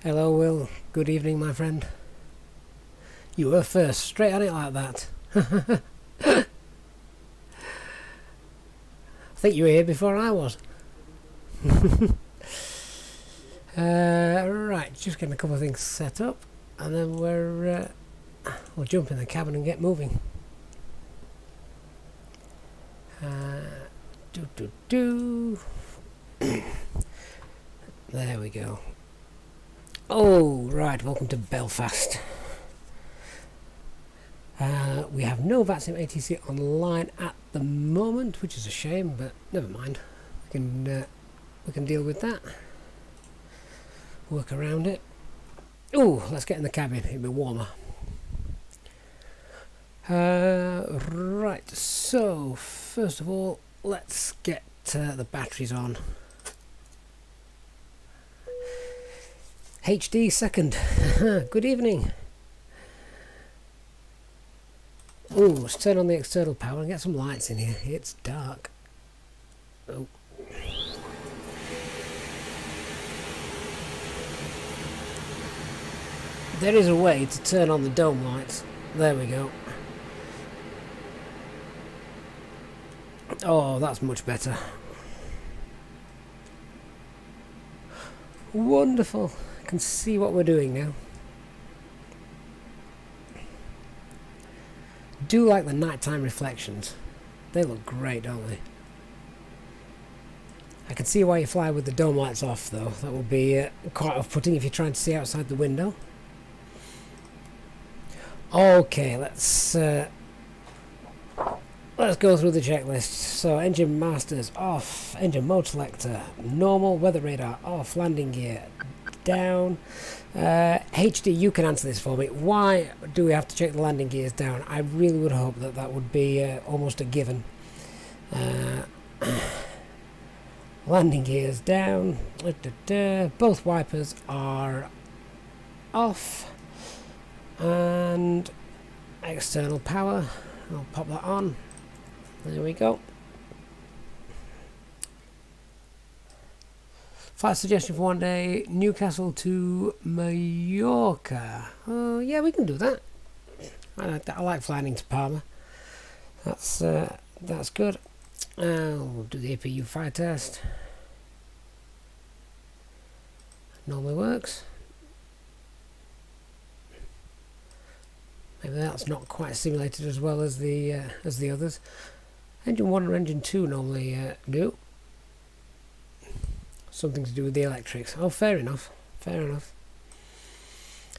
Hello, Will. Good evening, my friend. You were first, straight on it like that. I think you were here before I was. Right, just getting a couple of things set up, and then we'll jump in the cabin and get moving. There we go. Oh, right, welcome to Belfast. We have no VATSIM ATC online at the moment, which is a shame, but never mind. We can deal with that. Work around it. Oh, let's get in the cabin. It'll be warmer. Right, so first of all, let's get the batteries on. HD second. Good evening. Oh, let's turn on the external power and get some lights in here. It's dark. Oh. There is a way to turn on the dome lights. There we go. Oh, that's much better. Wonderful. I can see what we're doing now. Do like the nighttime reflections. They look great, don't they? I can see why you fly with the dome lights off, though. That would be quite off-putting if you're trying to see outside the window. Okay, let's go through the checklist. So, engine masters off, engine mode selector normal, weather radar off, landing gear down. HD, you can answer this for me. Why do we have to check the landing gears down? I really would hope that that would be almost a given. Landing gears down. Both wipers are off. And external power. I'll pop that on. There we go. Flight suggestion for one day, Newcastle to Mallorca. Oh, yeah, we can do that. I like flying into Palma. That's good. We'll do the APU fire test. Normally works. Maybe that's not quite simulated as well as the others. Engine 1 or Engine 2 normally do. Something to do with the electrics. Oh, fair enough. Fair enough.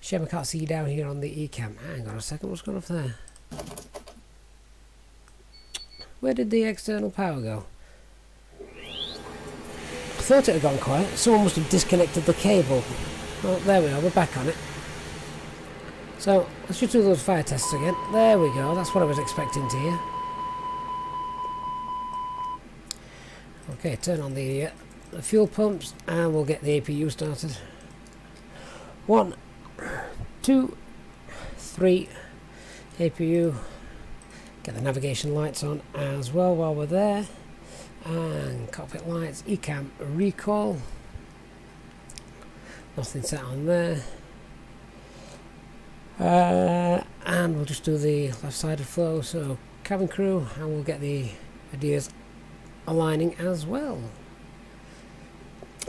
Shame I can't see you down here on the ECAM. Hang on a second, what's going off there? Where did the external power go? I thought it had gone quiet. Someone must have disconnected the cable. Oh, there we are, we're back on it. So, let's just do those fire tests again. There we go, that's what I was expecting to hear. Okay, turn on the fuel pumps and we'll get the APU started. 1, 2, 3, APU. Get the navigation lights on as well while we're there. And cockpit lights, ECAM recall. Nothing set on there. And we'll just do the left-sided flow, so cabin crew, and we'll get the ideas aligning as well.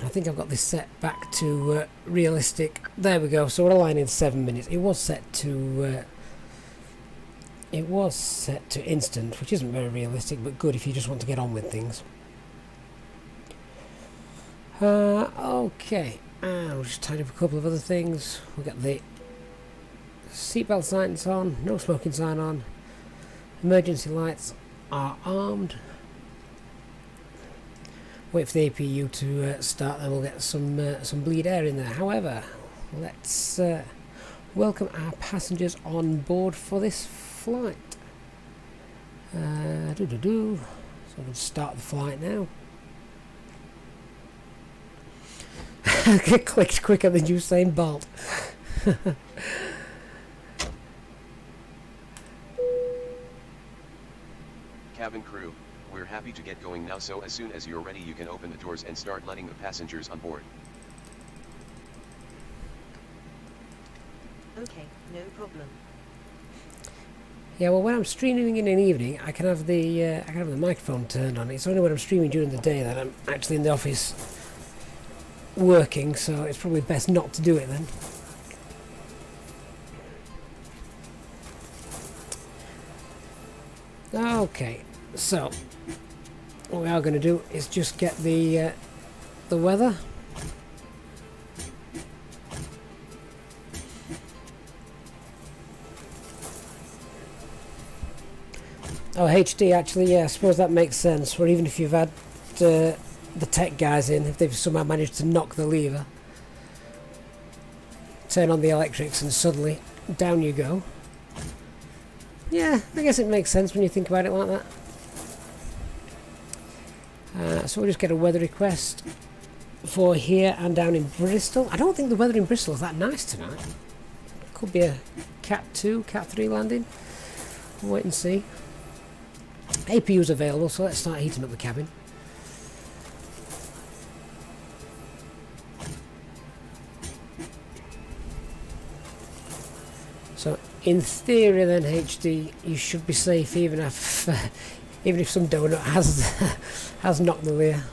I think I've got this set back to realistic. There we go. So we're aligning 7 minutes. It was set to instant, which isn't very realistic, but good if you just want to get on with things. Okay, and we'll just tidy up a couple of other things. We'll get the seatbelt signs on, no smoking sign on. Emergency lights are armed. Wait for the APU to start, then we'll get some bleed air in there. However, let's welcome our passengers on board for this flight. So we'll start the flight now. It clicked quicker than Usain Bolt. Cabin crew, we're happy to get going now, so as soon as you're ready you can open the doors and start letting the passengers on board. Okay, no problem. Yeah, well, when I'm streaming in an evening, I can have the microphone turned on. It's only when I'm streaming during the day that I'm actually in the office working, so it's probably best not to do it then. Okay, so what we are going to do is just get the weather. Oh, HD, actually, yeah, I suppose that makes sense. Or even if you've had the tech guys in, if they've somehow managed to knock the lever, turn on the electrics, and suddenly down you go. Yeah, I guess it makes sense when you think about it like that. So we'll just get a weather request for here and down in Bristol. I don't think the weather in Bristol is that nice tonight. Could be a Cat 2, Cat 3 landing. We'll wait and see. APU's available, so let's start heating up the cabin. So in theory then, HD, you should be safe even if some donut has knocked the leer.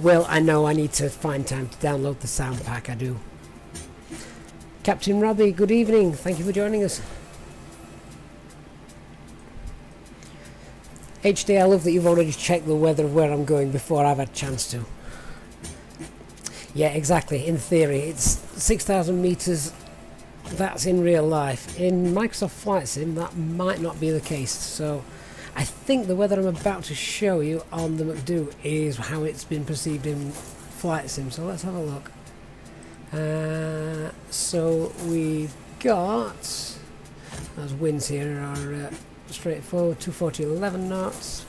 Well, I know I need to find time to download the sound pack, I do. Captain Robbie, good evening, thank you for joining us. HD, I love that you've already checked the weather of where I'm going before I've had a chance to. Yeah, exactly, in theory. It's 6,000 meters, that's in real life. In Microsoft Flight Sim, that might not be the case. So I think the weather I'm about to show you on the McDo is how it's been perceived in Flight Sim. So let's have a look. So we've got, those winds here are straightforward, 240, 11 knots,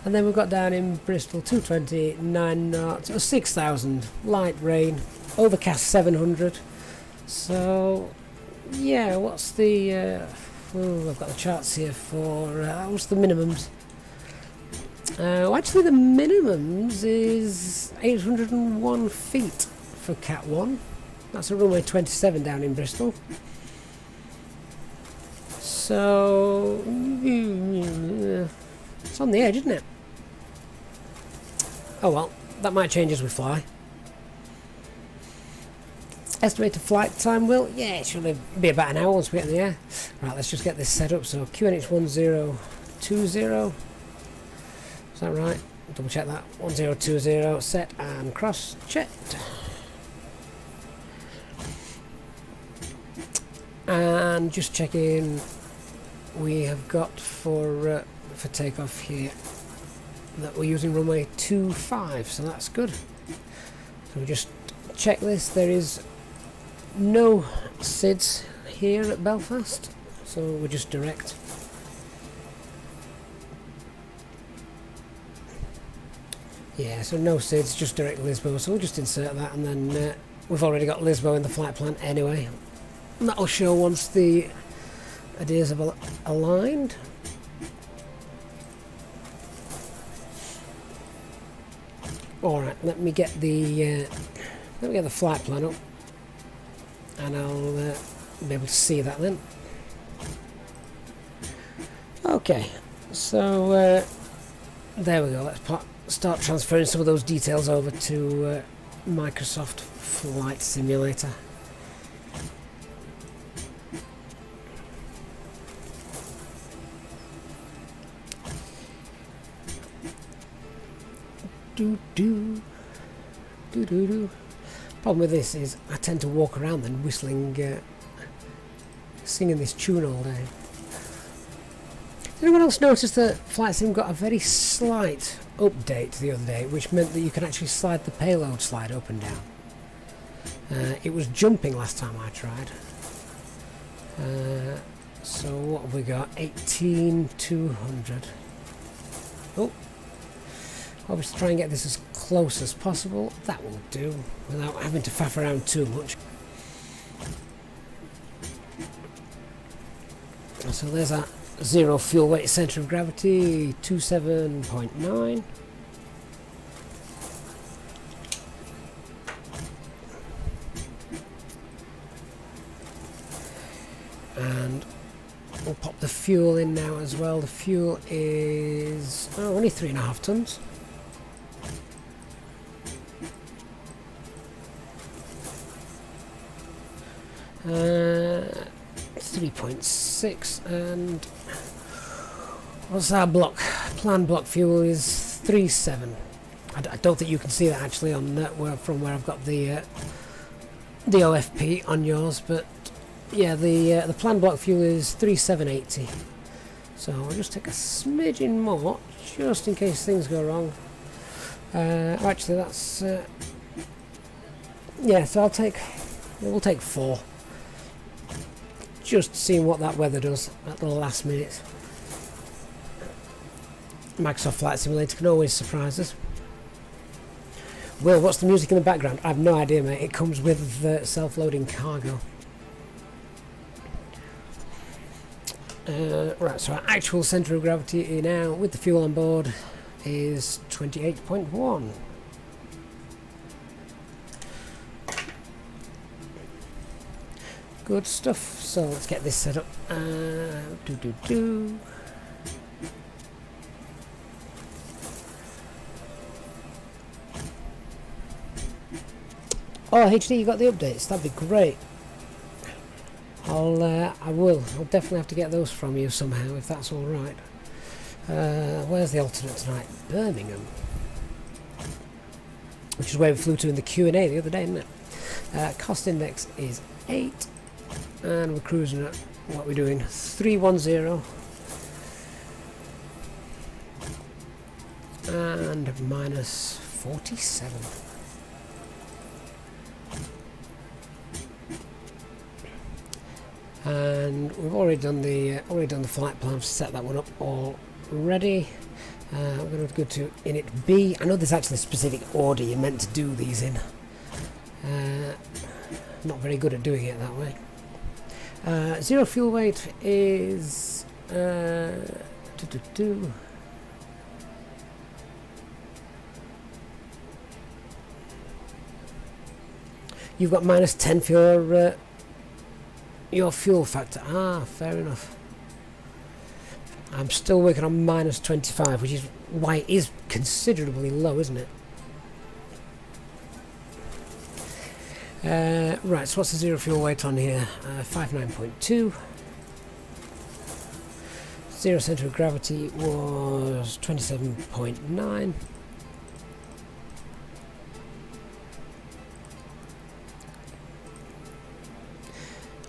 and then we've got down in Bristol 220, 9 knots, 6,000, light rain, overcast 700. So yeah, what's the I've got the charts here for what's the minimums. Well, actually the minimums is 801 feet for Cat 1. That's a runway 27 down in Bristol. So it's on the edge, isn't it? Oh well, that might change as we fly. Estimated flight time, will, yeah, it should be about an hour once we get in the air. Right, let's just get this set up. So QNH1020, is that right? Double check that. 1020 set and cross checked. And just checking, we have got for takeoff here that we're using runway 25, so that's good. So we just check this. There is no SIDS here at Belfast, so we're just direct. Yeah, so no SIDS, just direct Lisbo. So we'll just insert that, and then we've already got Lisbo in the flight plan anyway. And that'll show once the ideas have aligned. Alright, let me get the flight plan up, and I'll be able to see that then. Okay, so there we go. Let's start transferring some of those details over to Microsoft Flight Simulator. Problem with this is I tend to walk around then whistling, singing this tune all day. Did anyone else notice that Flight Sim got a very slight update the other day, which meant that you can actually slide the payload slide up and down? It was jumping last time I tried. So what have we got? 18,200. Oh. Obviously try and get this as close as possible. That will do, without having to faff around too much. So there's that zero fuel weight centre of gravity, 27.9. fuel in now as well. The fuel is only 3.5 tons. Uh, 3.6, and what's our block? Planned block fuel is 3.7. I don't think you can see that actually on from where I've got the OFP on yours, but yeah, the planned block fuel is 3.780. So I'll just take a smidgen more, just in case things go wrong. Actually, that's yeah. So we'll take 4. Just seeing what that weather does at the last minute. Microsoft Flight Simulator can always surprise us. Will, what's the music in the background? I have no idea, mate. It comes with the self-loading cargo. Right, so our actual centre of gravity now, with the fuel on board, is 28.1. Good stuff. So let's get this set up. Oh, HD, you got the updates. That'd be great. I'll definitely have to get those from you somehow, if that's all right. Where's the alternate tonight? Birmingham, which is where we flew to in the Q&A the other day, isn't it? Cost index is 8, and we're cruising at what we're doing 310 and minus 47. And we've already done the flight plan to set that one up already. We're going to go to init B. I know there's actually a specific order you're meant to do these in. Not very good at doing it that way. Zero fuel weight is You've got minus 10 for your fuel factor. Ah, fair enough. I'm still working on minus 25, which is why it is considerably low, isn't it? Right, so what's the zero fuel weight on here? 59.2. Zero centre of gravity was 27.9.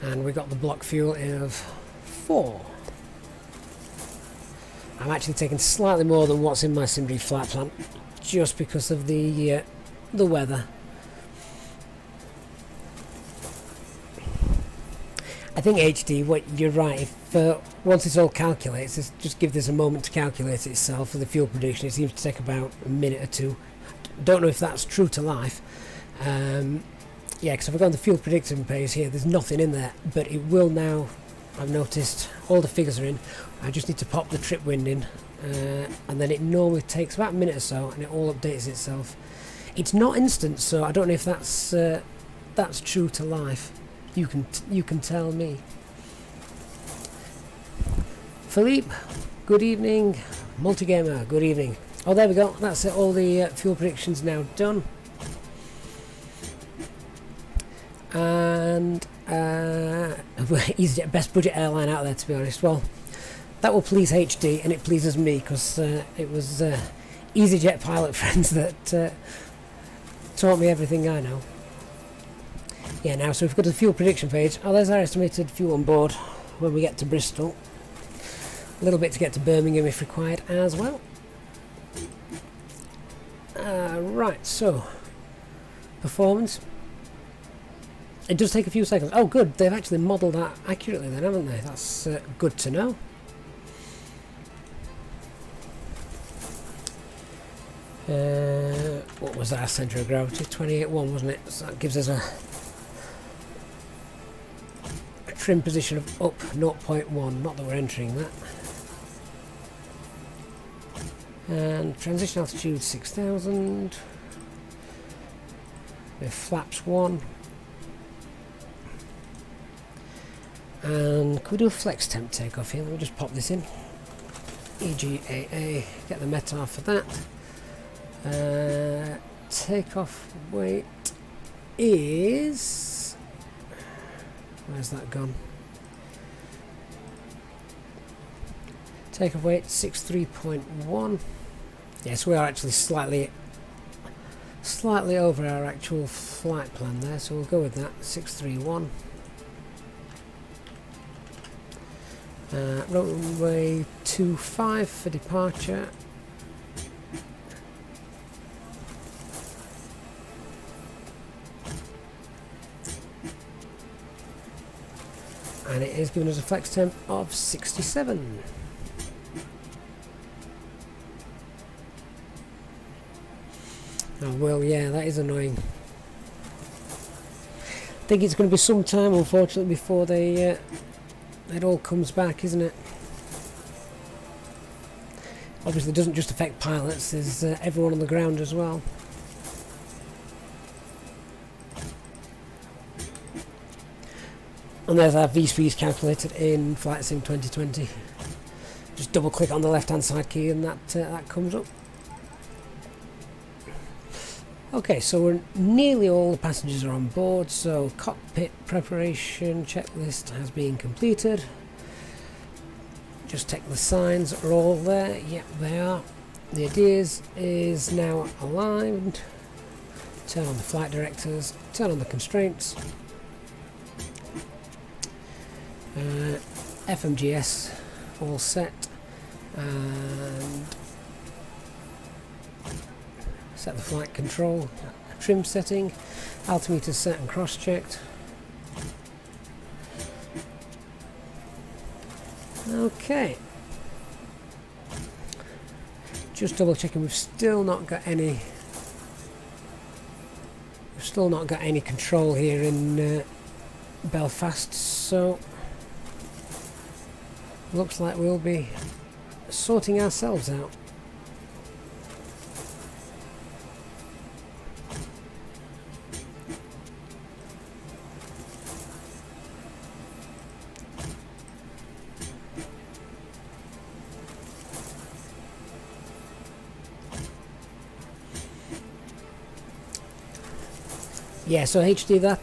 And we got the block fuel of 4. I'm actually taking slightly more than what's in my SimD flight plan, just because of the weather. I think HD, you're right. If once it's all calculated, just give this a moment to calculate itself for the fuel prediction. It seems to take about a minute or two. Don't know if that's true to life. Yeah, because if I go on the fuel prediction page here, there's nothing in there, but it will now. I've noticed all the figures are in. I just need to pop the trip wind in, and then it normally takes about a minute or so, and it all updates itself. It's not instant, so I don't know if that's true to life. You can tell me. Philippe, good evening. Multigamer, good evening. Oh, there we go. That's it. All the fuel predictions now done. And Easyjet, best budget airline out there, to be honest. Well, that will please HD, and it pleases me, because it was Easyjet pilot friends that taught me everything I know. Yeah, now, so if we go to the fuel prediction page, there's our estimated fuel on board when we get to Bristol. A little bit to get to Birmingham if required as well. Right, so performance. It does take a few seconds. Oh, good. They've actually modelled that accurately then, haven't they? That's good to know. What was our centre of gravity? 28.1, wasn't it? So that gives us a trim position of up 0.1. Not that we're entering that. And transition altitude 6,000. With flaps 1. And could we do a flex temp takeoff here? Let me just pop this in. EGAA, get the METAR for that. Takeoff weight is... where's that gone? Takeoff weight 63.1. Yes, we are actually slightly over our actual flight plan there, so we'll go with that. 631. Runway 25 for departure. And it is giving us a flex temp of 67. Oh well, yeah, that is annoying. I think it's going to be some time, unfortunately, before it all comes back, isn't it? Obviously, it doesn't just affect pilots, there's everyone on the ground as well. And there's our V-speeds calculated in VATSIM 2020. Just double click on the left hand side key and that comes up. Okay, so we're nearly all the passengers are on board, so cockpit preparation checklist has been completed. Just check the signs are all there. Yep, they are. The ADIRS is now aligned. Turn on the flight directors, turn on the constraints. FMGS all set, and set the flight control, trim setting, altimeter set and cross-checked. Okay, just double checking, we've still not got any control here in Belfast, so looks like we'll be sorting ourselves out. Yeah, so HD, that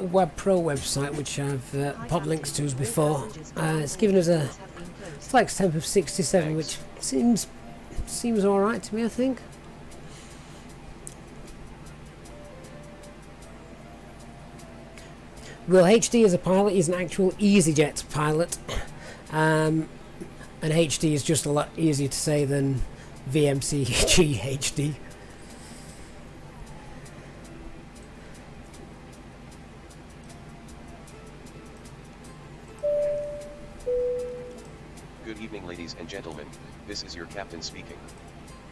Web Pro website, which I've popped links to before, it's given us a flex temp of 67, which seems alright to me, I think. Well, HD as a pilot is an actual Easyjet pilot, and HD is just a lot easier to say than VMCG HD. Good evening, ladies and gentlemen, this is your captain speaking.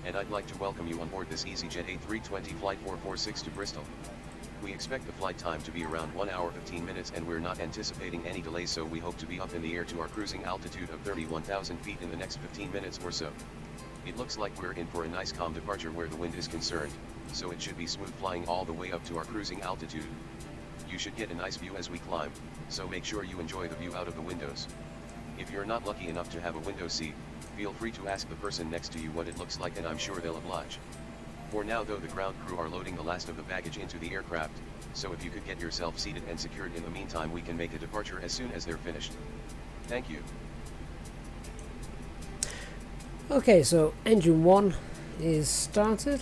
And I'd like to welcome you on board this Easyjet A320 Flight 446 to Bristol. We expect the flight time to be around 1 hour 15 minutes and we're not anticipating any delays, so we hope to be up in the air to our cruising altitude of 31,000 feet in the next 15 minutes or so. It looks like we're in for a nice calm departure where the wind is concerned, so it should be smooth flying all the way up to our cruising altitude. You should get a nice view as we climb, so make sure you enjoy the view out of the windows. If you're not lucky enough to have a window seat, feel free to ask the person next to you what it looks like and I'm sure they'll oblige. For now though, the ground crew are loading the last of the baggage into the aircraft, so if you could get yourself seated and secured in the meantime, we can make a departure as soon as they're finished. Thank you. Okay, so engine 1 is started.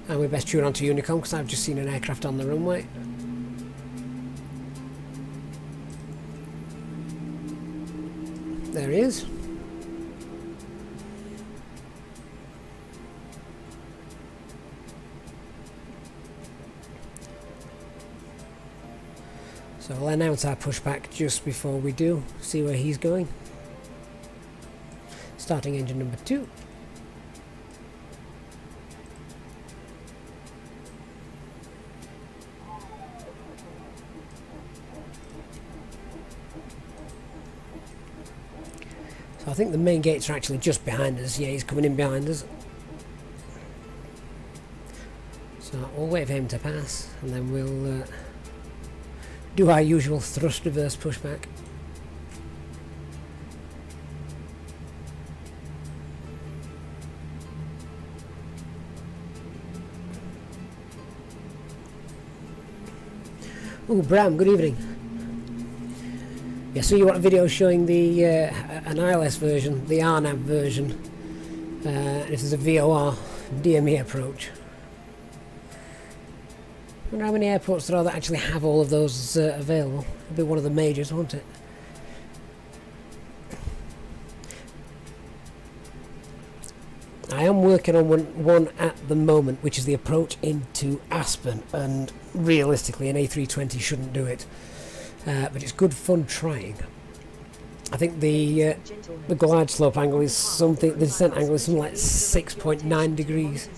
And we best tune on to Unicom because I've just seen an aircraft on the runway. There he is. So we'll announce our pushback just before we do, see where he's going. Starting engine number 2. So I think the main gates are actually just behind us. Yeah, he's coming in behind us. So we'll wait for him to pass, and then we'll do our usual thrust reverse pushback. Oh, Bram, good evening. Yeah, so you want a video showing the an ILS version, the RNAV version. This is a VOR DME approach. I wonder how many airports there are that actually have all of those available. It'll be one of the majors, won't it? I am working on one at the moment, which is the approach into Aspen, and realistically an A320 shouldn't do it. But it's good fun trying. I think the glide slope angle is something, the descent angle is something like 6.9 degrees.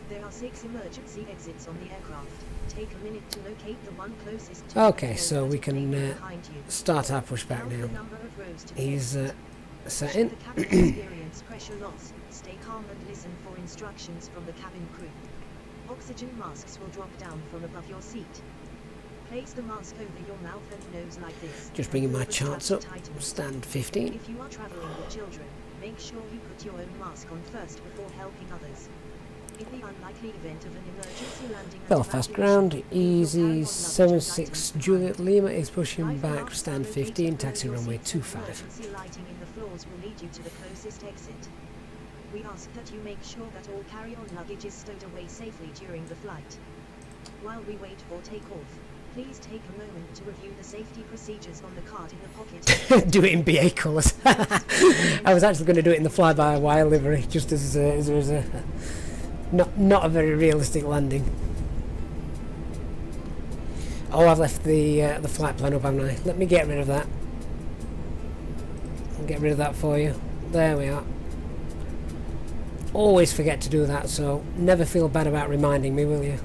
There are 6 emergency exits on the aircraft. Take a minute to locate the one closest to Okay, so we can start our pushback now. He's set in. Experience pressure loss. Stay calm and listen for instructions from the cabin crew. Oxygen masks will drop down from above your seat. Place the mask over your mouth and nose like this. Just bringing my charts up. Stand 15. If you are traveling with children, make sure you put your own mask on first before helping others. In the unlikely event of an emergency landing at Belfast ground, easy 76 Juliet Lima is pushing back, stand 15, taxi runway 25. Emergency lighting in the floors will lead you to the closest exit. We ask that you make sure that all carry-on luggage is stowed away safely during the flight. While we wait for takeoff, please take a moment to review the safety procedures on the card in the pocket. Do it in BA colours. I was actually going to do it in the fly-by-wire livery, just as a not a very realistic landing. Oh, I've left the flight plan up, haven't I? Let me get rid of that. I'll get rid of that for you. There we are. Always forget to do that, so never feel bad about reminding me, will you?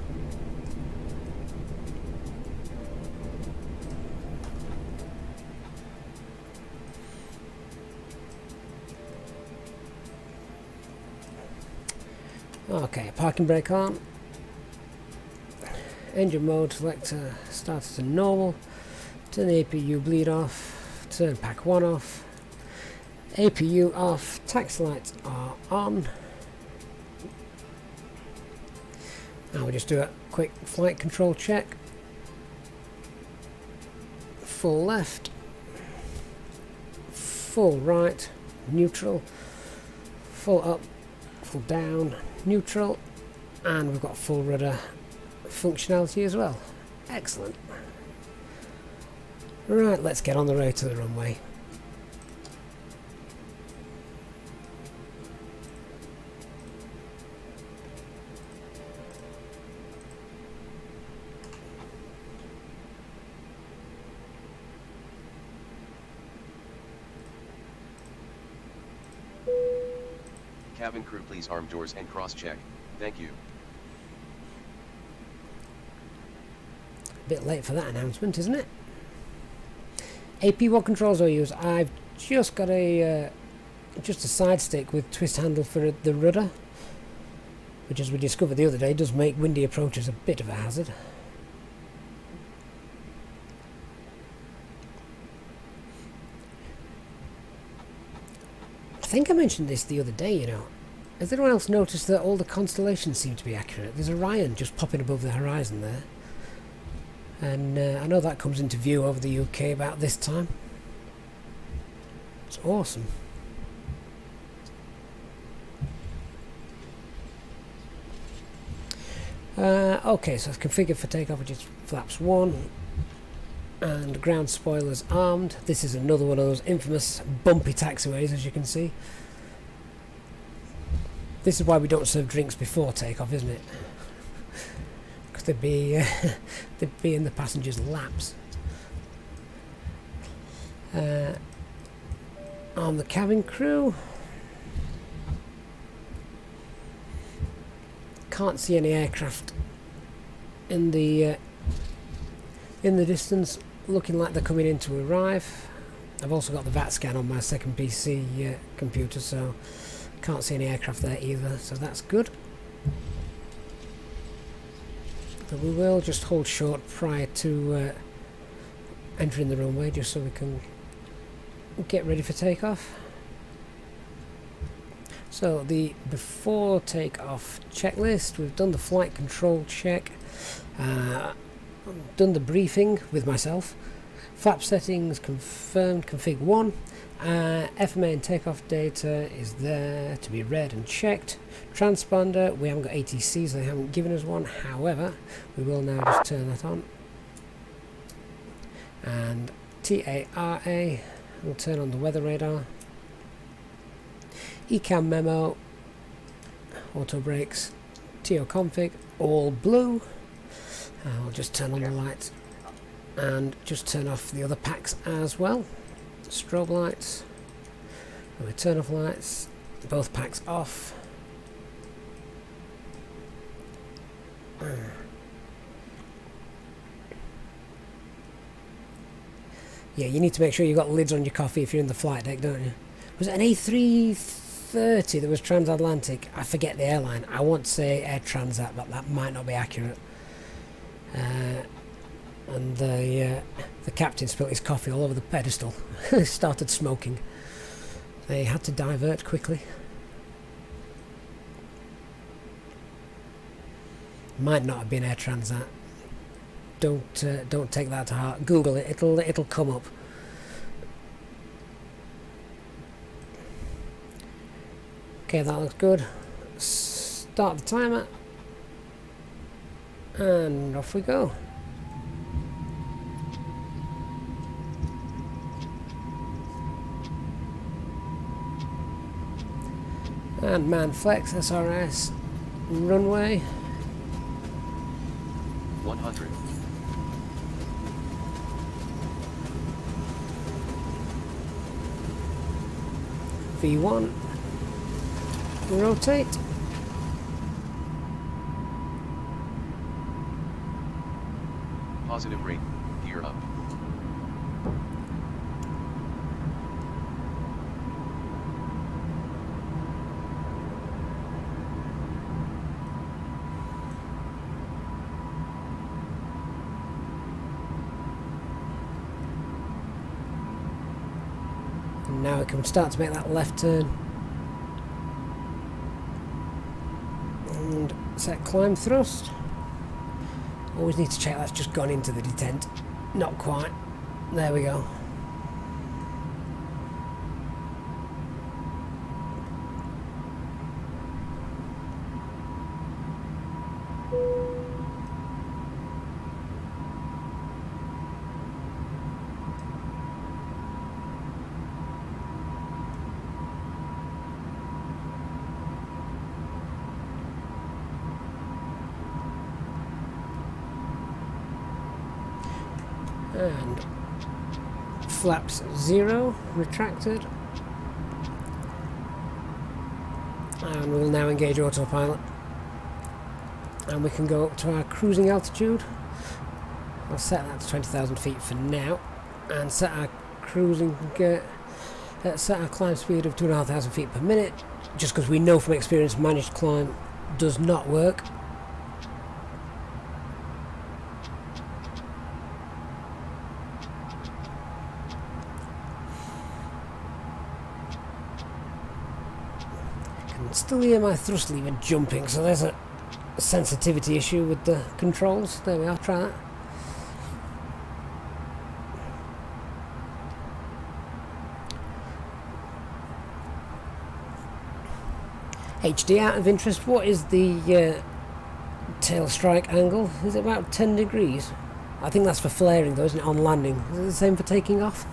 Okay, parking brake on. Engine mode selector started to normal. Turn the APU bleed off. Turn pack 1 off. APU off. Taxi lights are on. Now we'll just do a quick flight control check. Full left. Full right. Neutral. Full up. Full down. Neutral, and we've got full rudder functionality as well. Excellent. Right, let's get on the road to the runway. Cabin crew, please arm doors and cross-check. Thank you. A bit late for that announcement, isn't it? AP, what controls do I use? I've just got a side stick with twist handle for the rudder, which, as we discovered the other day, does make windy approaches a bit of a hazard. I think I mentioned this the other day, you know. Has anyone else noticed that all the constellations seem to be accurate? There's Orion just popping above the horizon there. And I know that comes into view over the UK about this time. It's awesome. Okay, so it's configured for takeoff, which is flaps 1. And ground spoilers armed. This is another one of those infamous bumpy taxiways, as you can see. This is why we don't serve drinks before takeoff, isn't it? Because they'd be in the passengers' laps. On the cabin crew, can't see any aircraft in the distance. Looking like they're coming in to arrive. I've also got the VAT scan on my second PC computer, so can't see any aircraft there either, so that's good. But we will just hold short prior to entering the runway, just so we can get ready for takeoff. So the before takeoff checklist, we've done the flight control check, done the briefing with myself, flap settings confirmed, config 1, FMA and takeoff data is there to be read and checked. Transponder, we haven't got ATC, so they haven't given us one, however we will now just turn that on. And TARA, we'll turn on the weather radar. ECAM memo, auto brakes, TO config, all blue. I'll just turn on the lights and just turn off the other packs as well. Strobe lights, and we turn off lights, both packs off. Yeah, you need to make sure you've got lids on your coffee if you're in the flight deck, don't you? Was it an A330 that was transatlantic? I forget the airline. I want to say Air Transat, but that might not be accurate. And the captain spilled his coffee all over the pedestal. He started smoking. They had to divert quickly. Might not have been Air Transat. Don't take that to heart. Google it. It'll come up. Okay, that looks good. Start the timer, and off we go. And man flex SRS runway 100. V1 rotate. Positive rate, gear up. And now it can start to make that left turn. And set climb thrust. Always need to check that's just gone into the detent. Not quite. There we go. And flaps 0 retracted, and we'll now engage autopilot, and we can go up to our cruising altitude. I'll set that to 20,000 feet for now, and set our cruising set our climb speed of 2,500 feet per minute, just because we know from experience managed climb does not work. Still hear my thrust lever jumping, so there's a sensitivity issue with the controls. There we are, try that. HD, out of interest, what is the tail strike angle? Is it about 10 degrees? I think that's for flaring though, isn't it, on landing? Is it the same for taking off?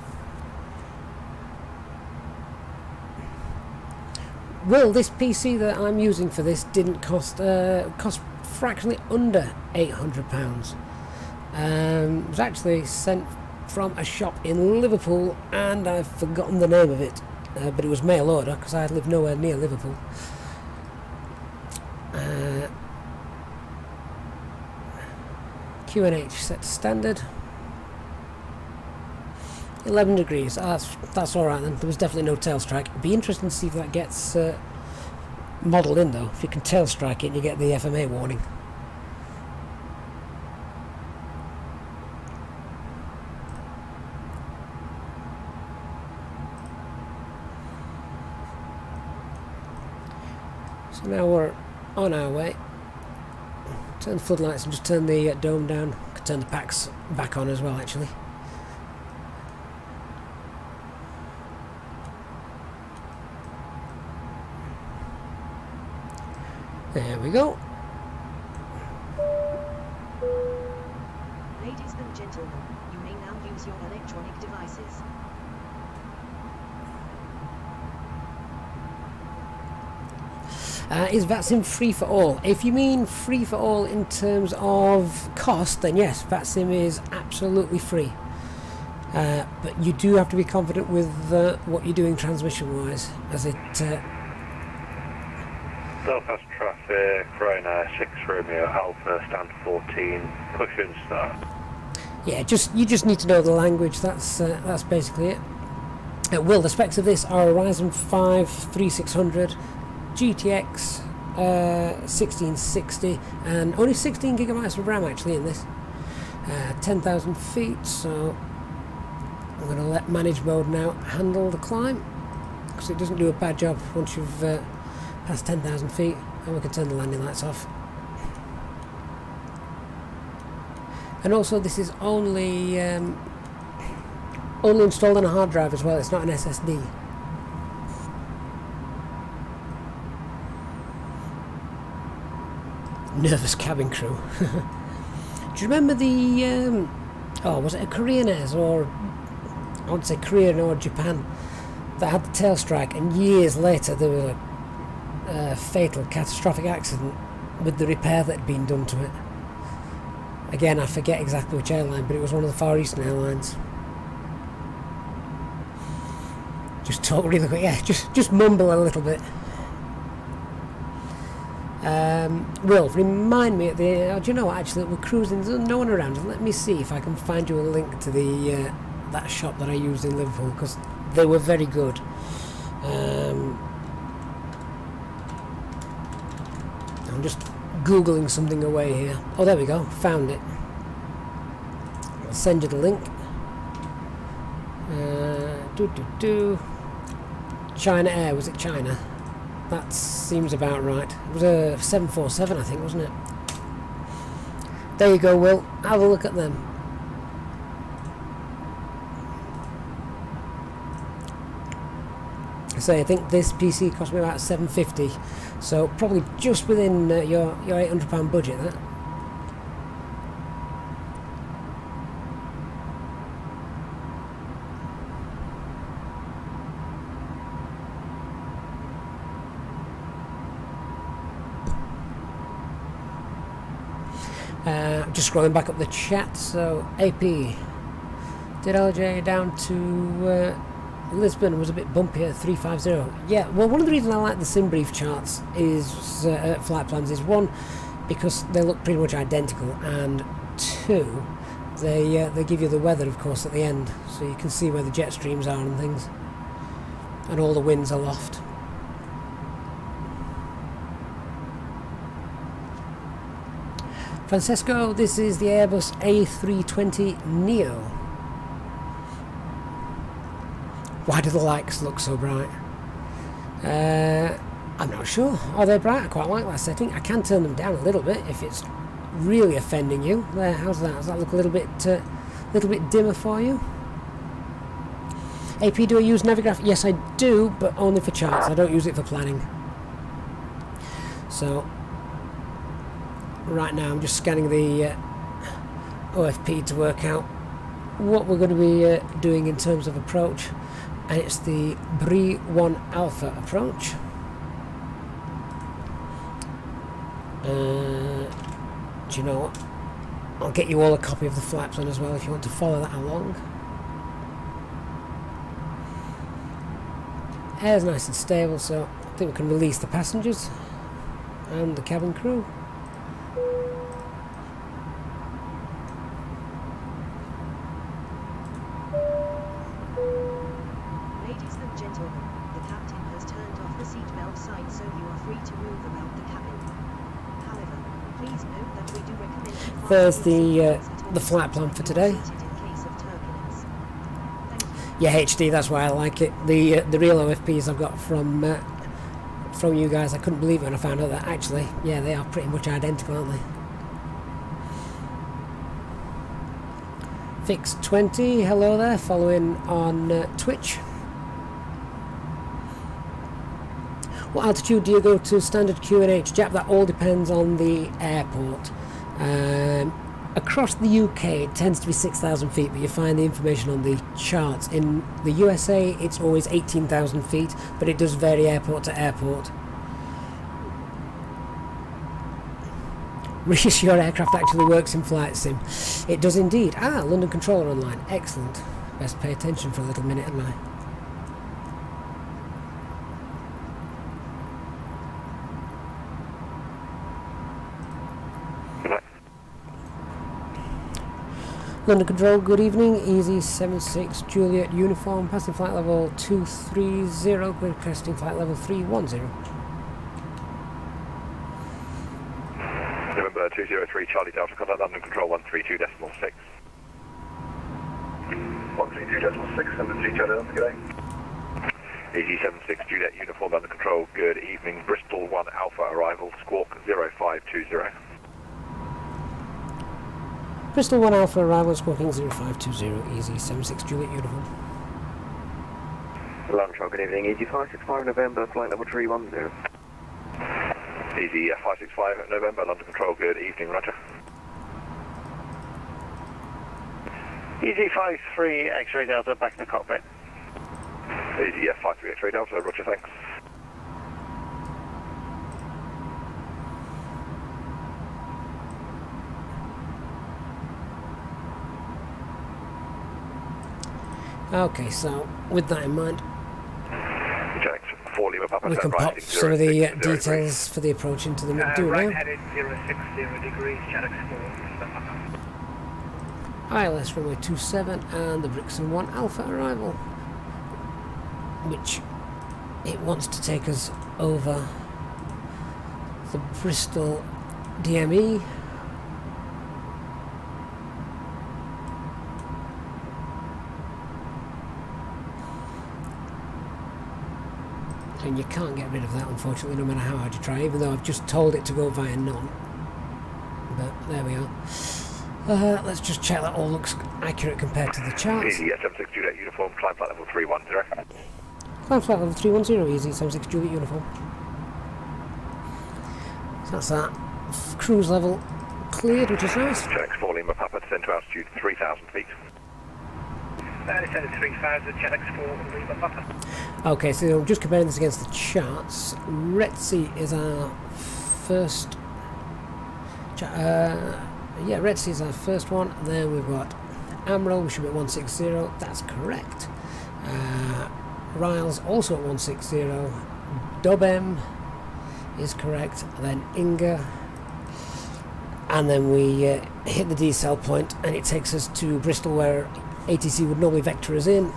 Well, this PC that I'm using for this didn't cost fractionally under £800. It was actually sent from a shop in Liverpool, and I've forgotten the name of it, but it was mail order because I live nowhere near Liverpool. QNH set to standard, 11 degrees. That's alright then. There was definitely no tail strike. It'd be interesting to see if that gets modelled in though. If you can tail strike it and you get the FMA warning. So now we're on our way. Turn the floodlights and just turn the dome down. Could turn the packs back on as well actually. There we go. Ladies and gentlemen, you may now use your electronic devices. Is VATSIM free for all? If you mean free for all in terms of cost, then yes, VATSIM is absolutely free. But you do have to be confident with what you're doing transmission-wise, as it... Belfast traffic, Ryanair 6 Romeo Alpha, stand 14, push and start. Yeah, you just need to know the language, that's basically it. Will, the specs of this are a Ryzen 5 3600, GTX 1660, and only 16 gigabytes of RAM actually in this. 10,000 feet, so I'm going to let manage mode now handle the climb, because it doesn't do a bad job once you've passed 10,000 feet, and we can turn the landing lights off. And also this is only installed on a hard drive as well, it's not an SSD. Nervous cabin crew. Do you remember the was it a Korean Airs, or I would say Korean or Japan, that had the tail strike, and years later there was a fatal catastrophic accident with the repair that had been done to it. Again, I forget exactly which airline, but it was one of the Far Eastern airlines. Just talk really quick, yeah, just mumble a little bit. Will, remind me at the... do you know what, actually, we're cruising, there's no one around. Let me see if I can find you a link to the that shop that I used in Liverpool, because they were very good. I'm just googling something away here. Oh, there we go, found it. I'll send you the link. China Air, was it China? That seems about right. It was a 747, I think, wasn't it? There you go, Will. Have a look at them. I think this PC cost me about $750, so probably just within your £800 budget. That. Just scrolling back up the chat, so AP did LJ down to Lisbon, was a bit bumpier, 350. Yeah, well, one of the reasons I like the sim brief charts is flight plans is, one, because they look pretty much identical, and two, they give you the weather, of course, at the end, so you can see where the jet streams are and things, and all the winds aloft. Francesco, this is the Airbus A320neo. Why do the lights look so bright? I'm not sure. Are they bright? I quite like that setting. I can turn them down a little bit if it's really offending you. There, how's that? Does that look a little bit dimmer for you? AP, do I use Navigraph? Yes, I do, but only for charts. I don't use it for planning. So right now I'm just scanning the OFP to work out what we're going to be doing in terms of approach, and it's the Brie 1 Alpha approach. Do you know what? I'll get you all a copy of the flight plan as well if you want to follow that along. Air's nice and stable, so I think we can release the passengers and the cabin crew. Please note that we do recommend you There's fasten your the seatbelts at all the flight plan times for when you are today. seated in case of turbulence. Thank you. Yeah, HD. That's why I like it. The real OFPs I've got from you guys, I couldn't believe it when I found out that actually, yeah, they are pretty much identical, aren't they? Fix20, hello there, following on Twitch. What altitude do you go to standard QNH? Jap, that all depends on the airport. Across the UK it tends to be 6,000 feet, but you find the information on the charts. In the USA it's always 18,000 feet, but it does vary airport to airport. Reese, your aircraft actually works in flight sim. It does indeed. Ah, London Controller online. Excellent. Best pay attention for a little minute, hadn't I? London Control, good evening. Easy 76 Juliet uniform, passing flight level 230, requesting flight level 310. November 203 Charlie Delta, contact London Control 132.6. 132.6, number 3 Charlie Delta, good day. Easy 76 Juliet uniform, London Control, good evening. Bristol 1 Alpha arrival, squawk 0520. Bristol 1 Alpha arrival, squawking 0520, Easy 76 Juliet uniform. London Control, good evening. Easy 565 November, flight level 310. Easy 565 November, London Control, good evening, roger. Easy 53 X-ray Delta, back to the cockpit. Easy 53 X-ray Delta, roger, thanks. Okay, so with that in mind, Jax, 4 Lima Papa, we can pop rising some of the 0603. details for the approach into the do right now. headed 060 degrees, channel 4. ILS runway 27 and the Brixton 1 Alpha arrival, which it wants to take us over the Bristol DME. And you can't get rid of that, unfortunately, no matter how hard you try, even though I've just told it to go via none. But there we are. Let's just check that all looks accurate compared to the charts. Easy 76 Juliet uniform, climb flight level 310. Climb flight level 310, Easy 76 Juliet uniform. So that's that. Cruise level cleared, which is nice. Jax, 4 Lima Papa, descend to altitude 3,000 feet. Descended 3000, channel 4, Lima Papa. Okay, so just comparing this against the charts, Retsi is our first. Retsi is our first one. Then we've got Amrel, we should be at 160. That's correct. Riles also at 160. Dobem is correct. Then Inga, and then we hit the decel point, and it takes us to Bristol, where ATC would normally vector us in.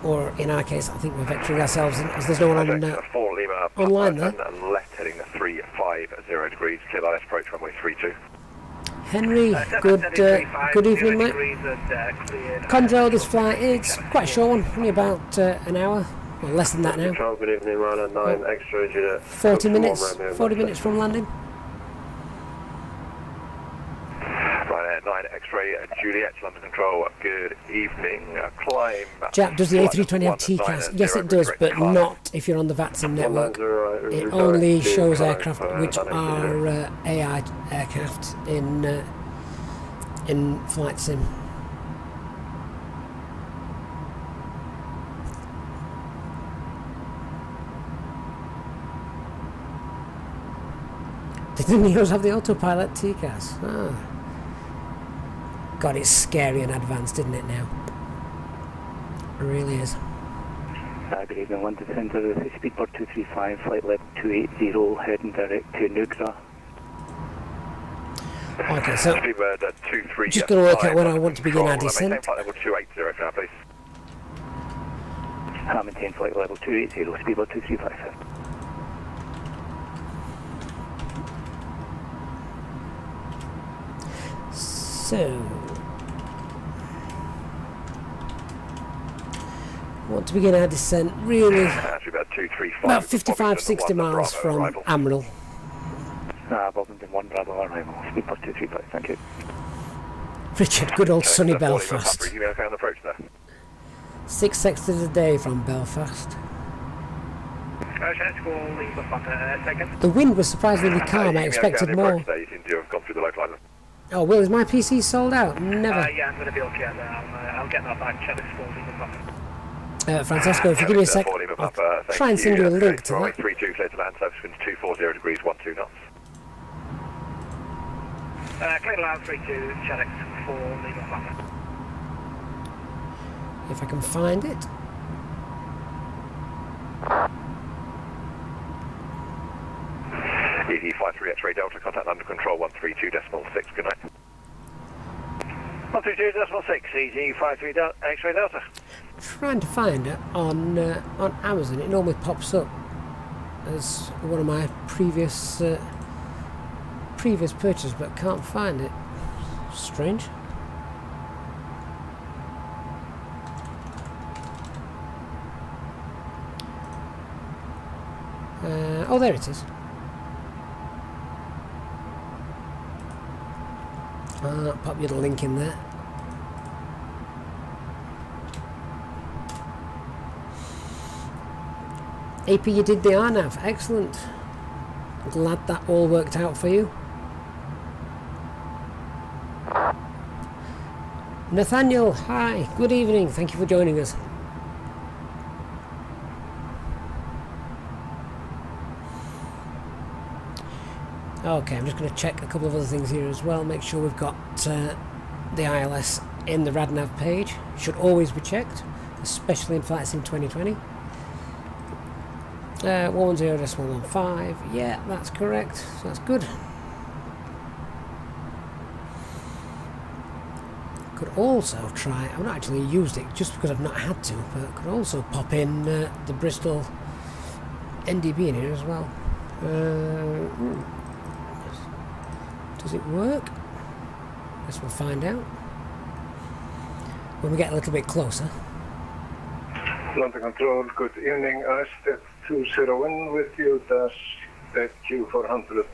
Or in our case, I think we're vectoring ourselves in, as there's no one on 4 Lima online there. and left heading 350 degrees, clear ILS approach runway 32. Henry, good evening, mate. Condro, this flight, it's quite a short one, only about an hour, or less than that now. Control, good evening, Ryder 9 X-ray Juliet. 40 minutes, 40 minutes from landing. Right, 9 X-ray Juliet, London Control, good evening. Climb. Jap, does the A320 have TCAS? Yes, it does, but not if you're on the VATSIM network. It only shows aircraft which are AI aircraft in flight sim. Did the Neos have the autopilot TCAS? Ah. God, it's scary and advanced, isn't it now? It really is. Good evening, London Centre, Speedbird 235, flight level 280, heading direct to Nugra. Okay, so Speedbird 235. just going to work out when I want to begin our descent. Maintain flight level 280 for now, please. Maintain flight level 280, Speedbird 235. So, want to begin our descent really about 55-60 miles from Amarillo. Bovington 1 Bravo arrival, speed plus 235, thank you. Richard, good old sunny Belfast. 6 sectors a day from Belfast. The wind was surprisingly calm. I expected more. Oh, Will, is my PC sold out? Never. Yeah, I'm going to be okay there. I'll get that back. Check this Francesco, if you give me a sec, I'll try and send you a link to that. 32 clear to land, surface winds 240 degrees, 12 knots. Clear to land 32, Chedex 4, Lima Papa. If I can find it. ED53 X-ray Delta, contact under control 132.6, good night. 132.6, ED53 X-ray Delta. Trying to find it on Amazon. It normally pops up as one of my previous purchases, but can't find it. Strange. Oh, there it is. Pop you the link in there. AP, you did the RNAV. Excellent. Glad that all worked out for you. Nathaniel, hi. Good evening. Thank you for joining us. Okay, I'm just going to check a couple of other things here as well. Make sure we've got the ILS in the RadNav page. Should always be checked, especially in VATSIM 2020. 10.15. Yeah, that's correct. So that's good. Could also try. I've not actually used it just because I've not had to, but could also pop in the Bristol NDB in here as well. Does it work? Guess we'll find out when we get a little bit closer. London Control, good evening. Step 201 with you, dash Q400,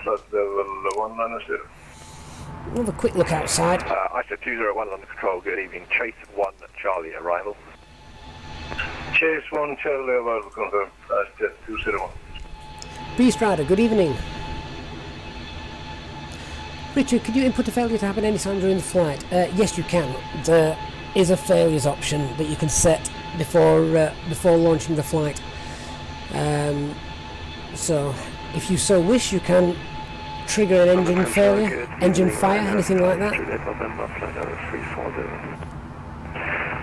flight level 190. We'll have a quick look outside. ISTA 201 London Control, good evening. Chase 1 Charlie, arrival. Chase 1 Charlie, arrival, confirmed. Step 201. Beast Rider, good evening. Richard, could you input a failure to happen anytime during the flight? Yes, you can. There is a failures option that you can set before launching the flight. So, if you so wish, you can trigger an engine failure, engine fire, anything like that.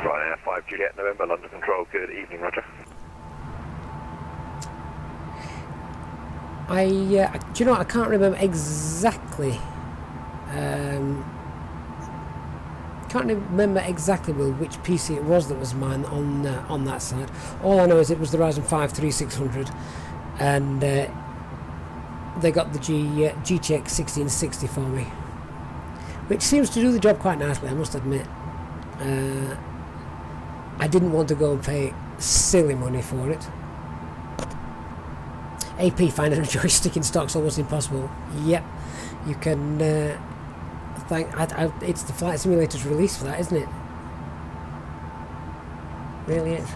Right, 5 Juliet November, London Control, good evening, roger. Do you know what, I can't remember exactly. Can't remember exactly which PC it was that was mine on that side. All I know is it was the Ryzen 5 3600, and they got the GTX 1660 for me, which seems to do the job quite nicely, I must admit. I didn't want to go and pay silly money for it. AP, finding a joystick in stock's almost impossible. Yep, you can. It's the Flight Simulator's release for that, isn't it? Really is.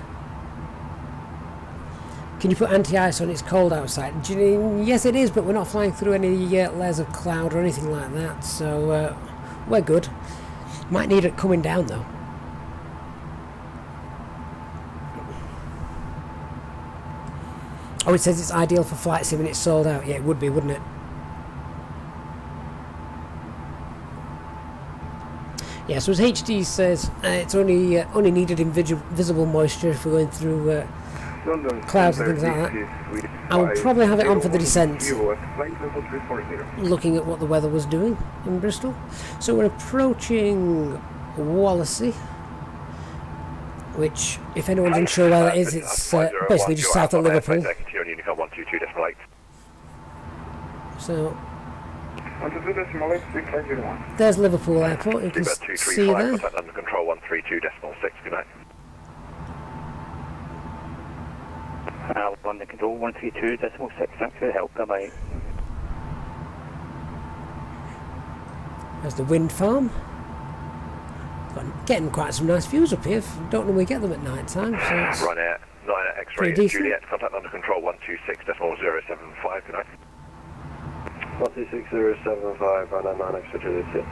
Can you put anti-ice on? It's cold outside. Yes, it is, but we're not flying through any layers of cloud or anything like that, so we're good. Might need it coming down though. Oh, it says it's ideal for flight sim and it's sold out. Yeah, it would be, wouldn't it? Yeah, so as HD says, it's only needed in visible moisture if we're going through clouds and things like that. I will probably have it on for the descent, looking at what the weather was doing in Bristol. So we're approaching Wallasey, which, if anyone's unsure where that is, it's basically just south of Liverpool. So 122.650. There's Liverpool Airport, you can Seabird see 235, there. contact under control 132.6, good night. London Control 132.6, thanks for the help, bye-bye. There's the wind farm. Getting quite some nice views up here. Don't normally get them at night time, so it's Ryanair, 9 X-ray Juliet, contact under control 126.075, good night. 126.075, Ryanair 9 X-ray Juliet.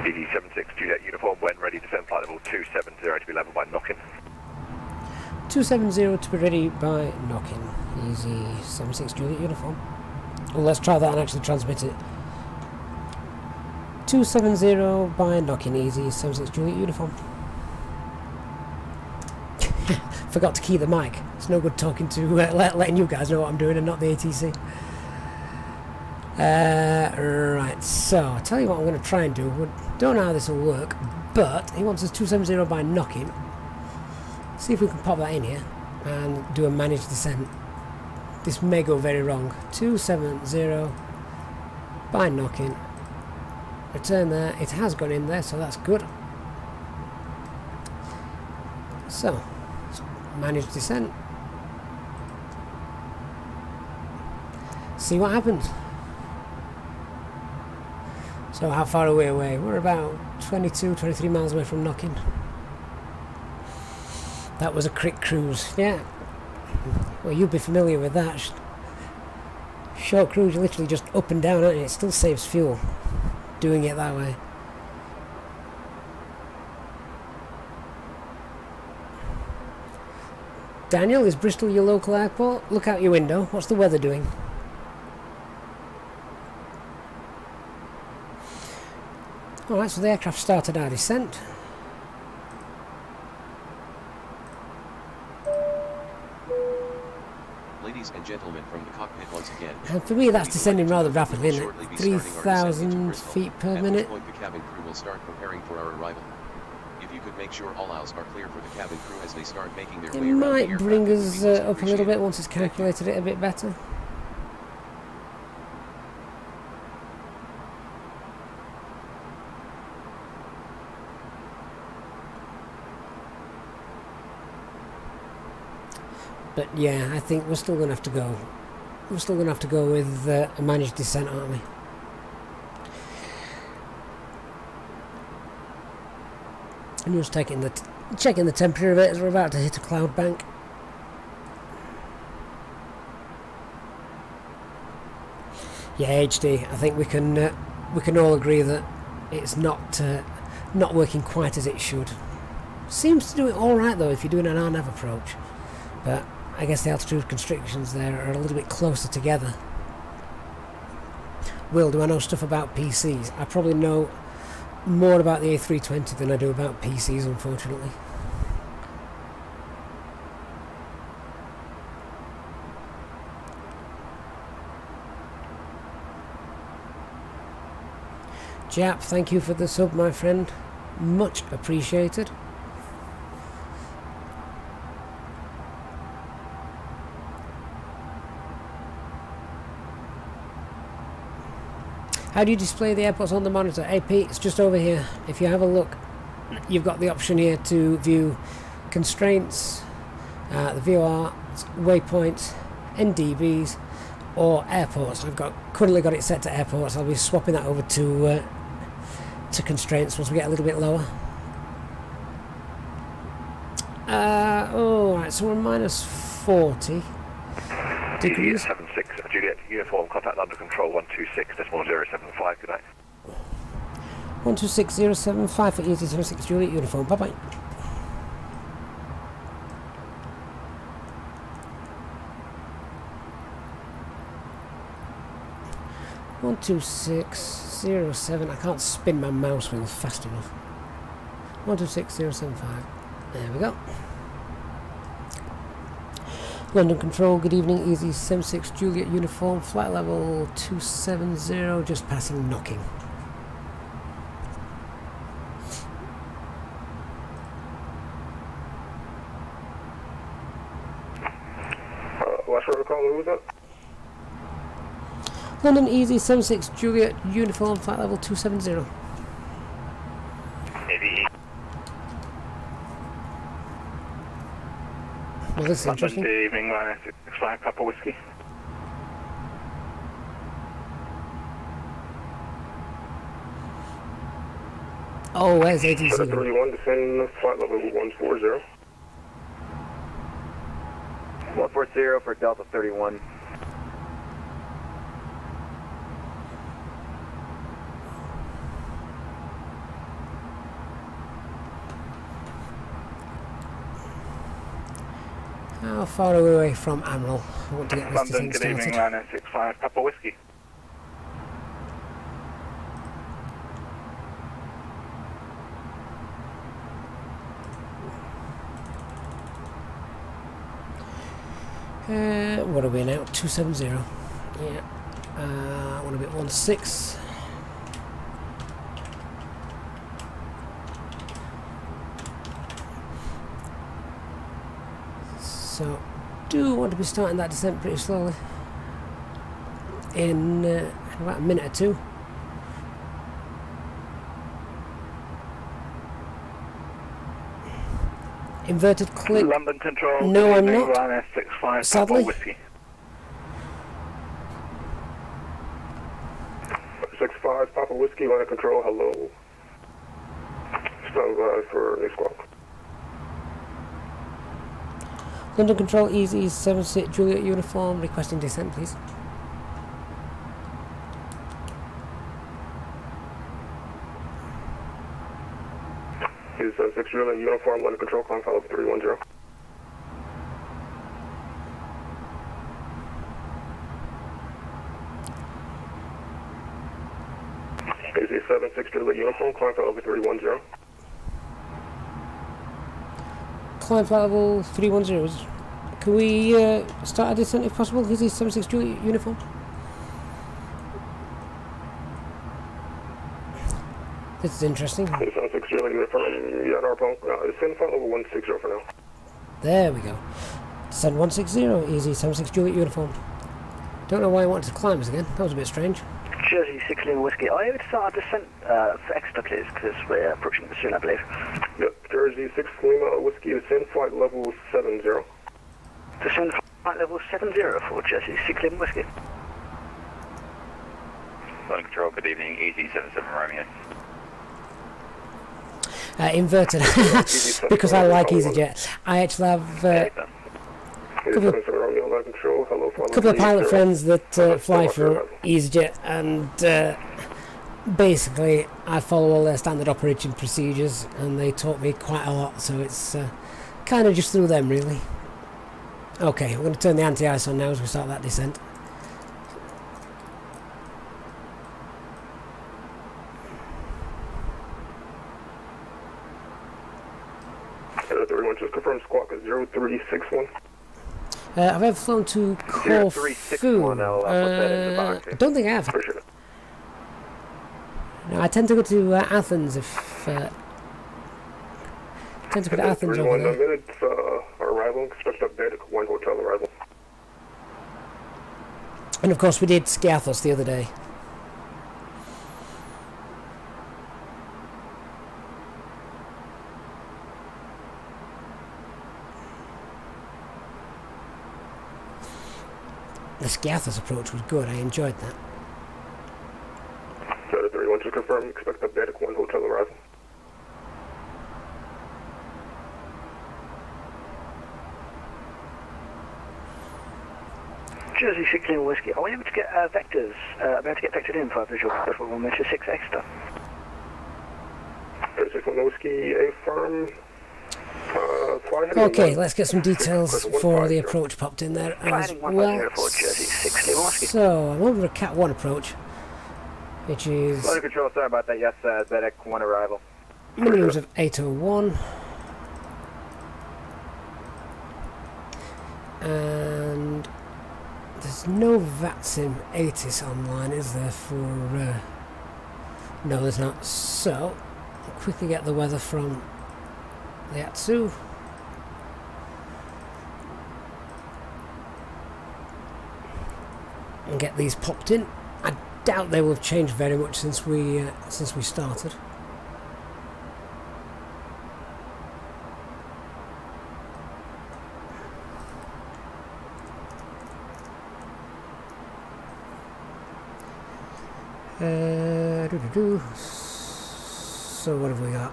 EG76 Juliet uniform, when ready, descend flight level 270 to be level by knocking. 270 to be ready by knocking. Easy 76 Juliet uniform. Well, let's try that and actually transmit it. 270 by knocking, easy 76 Juliet uniform. Forgot to key the mic. It's no good talking to letting you guys know what I'm doing and not the ATC. Right, so I'll tell you what I'm going to try and do. We don't know how this will work, but he wants us 270 by knocking. See if we can pop that in here and do a managed descent. This may go very wrong. 270 by knocking. Return there. It has gone in there, so that's good. So, managed descent. See what happens. So how far away are we? We're about 23 miles away from knocking. That was a crick cruise, yeah. Well, you'd be familiar with that. Short cruise, you're literally just up and down, aren't you? It still saves fuel doing it that way. Daniel, is Bristol your local airport? Look out your window. What's the weather doing? Alright, so the aircraft started our descent. Ladies and gentlemen, from the cockpit once again. And for me, that's descending rather rapidly, isn't it? 3,000 feet per minute. At this point, the cabin crew will start preparing for our arrival. If you could make sure all aisles are clear for the cabin crew as they start making their It way around the might aircraft, bring it would us be much up a little bit appreciated. once it's calculated it a bit better. But yeah, I think we're still going to have to go. We're still going to have to go with a managed descent, aren't we? I'm just checking the temperature of it as we're about to hit a cloud bank. Yeah, HD. I think we can all agree that it's not working quite as it should. Seems to do it all right though if you're doing an RNAV approach, but I guess the altitude constrictions there are a little bit closer together. Will, do I know stuff about PCs? I probably know more about the A320 than I do about PCs, unfortunately. Jap, thank you for the sub, my friend. Much appreciated. How do you display the airports on the monitor? AP, it's just over here. If you have a look, you've got the option here to view constraints, the VOR, waypoints, NDBs, or airports. I've currently got it set to airports. I'll be swapping that over to constraints once we get a little bit lower. Alright, so we're minus 40 degrees. 76 Juliet uniform, contact under control 126.075, good night. 126.075 for EG76 Juliet uniform, bye bye. One, 260.7. I can't spin my mouse wheel fast enough. 126.075. There we go. London Control, good evening. EG76 Juliet uniform, flight level 270, just passing knocking. What's what we call, who was that? London Easy 76 Juliet Uniform flight level 270. Navy. Well, this is London interesting. to evening, 65 Papa Whiskey. Oh, where's ATC? 31, descend flight level 140. 140 for Delta 31. How far are we away from Admiral? I want to get this London, descent good evening, started. 65 Papa Whiskey. What are we now? 270. Yeah. What a bit 16. So, do want to be starting that descent pretty slowly. In about a minute or two. Inverted click. London Control, No, good I'm evening, not. Ryanair 65 Sadly. Papa Whiskey. 65 Papa Whiskey, line of control, hello. Stand by for new squawk. London Control Easy 76 Juliet Uniform requesting descent, please. Is 76 Juliet Uniform, line of control, climb file 310. Is 76 Juliet Uniform, climb file 310. Climb flight level 310. Can we start a descent if possible? Easy 76 Juliet Uniform. This is interesting. 76 Juliet Uniform, yeah, Norfolk, descend flight level 160 for now. There we go. Descent 160, easy 76 Juliet Uniform. Don't know why I wanted to climb us again. That was a bit strange. Jersey 6 Lima Whiskey. Are you able to start a descent for extra, please? Because we're approaching it soon, I believe. Yep, Jersey 6 Lima Whiskey, descend flight level 70. Descend flight level 70 for Jersey 6 Lima Whiskey. London Control, good evening, Easy 77 Romeo. Inverted. Because I like EasyJet. I actually have a couple of pilot friends that fly for EasyJet, and basically I follow all their standard operating procedures, and they taught me quite a lot, so it's kind of just through them really. Okay, we're going to turn the anti-ice on now as we start that descent. Everyone just confirm squawk is 0361. Have I ever flown to Corfu? 0361, I'll put that in the box. I don't think I have. Appreciate it. No, I tend to go to Athens if... tend to go to Athens over 31 there. minutes, arrival, expect update at 1 hotel arrival. And of course we did Skiathos the other day. The Skiathos approach was good, I enjoyed that. So 31 just confirm, expect update at 1 hotel arrival. Jersey 6 Lima Whiskey. Are we able to get vectors? Able to get vectored in for a visual for 1 meter 6 extra? Jersey 6 Whiskey, a firm. Okay, let's get some details before the approach popped in there as well. So, I'm over a Cat 1 approach, which is London Control, sorry about that. Yes, Zedek 1 arrival. minimums of 801. And there's no VATSIM 80s online, is there, for... no, there's not. So, I'll quickly get the weather from the Atsu. And get these popped in. doubt they will have changed very much since we started. So what have we got?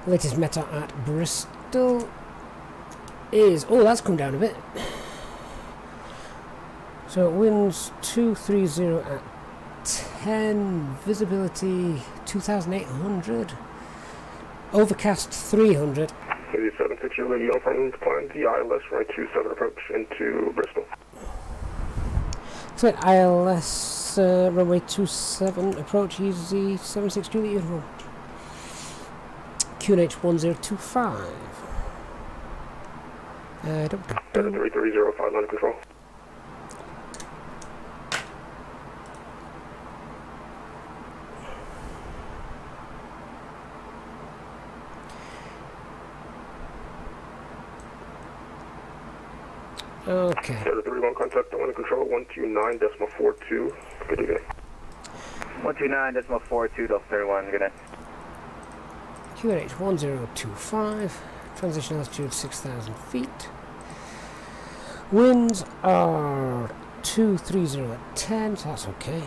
Latest meta at Bristol is, oh, that's come down a bit. So winds 230 at 10, visibility 2,800, overcast 300. 8760, you're from climb the ILS right 27 approach into Bristol. So ILS runway 27 approach, easy 762 the uniform. QNH 1025. 3305 line of control. Okay. 31 contact line of control 129.42. Good evening. 129.42 Delta 31. Good night. QNH 1025. Transition altitude 6,000 feet. Winds are 230 at 10, so that's okay.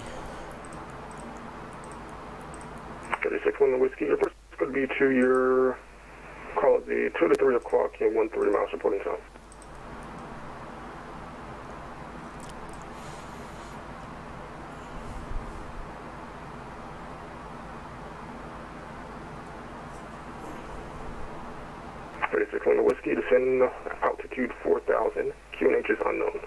36 on the whiskey. Your first is going to be to your, call it the 2 to 3 o'clock and 130 miles reporting time. On the whiskey, descend altitude 4,000. QNH is unknown.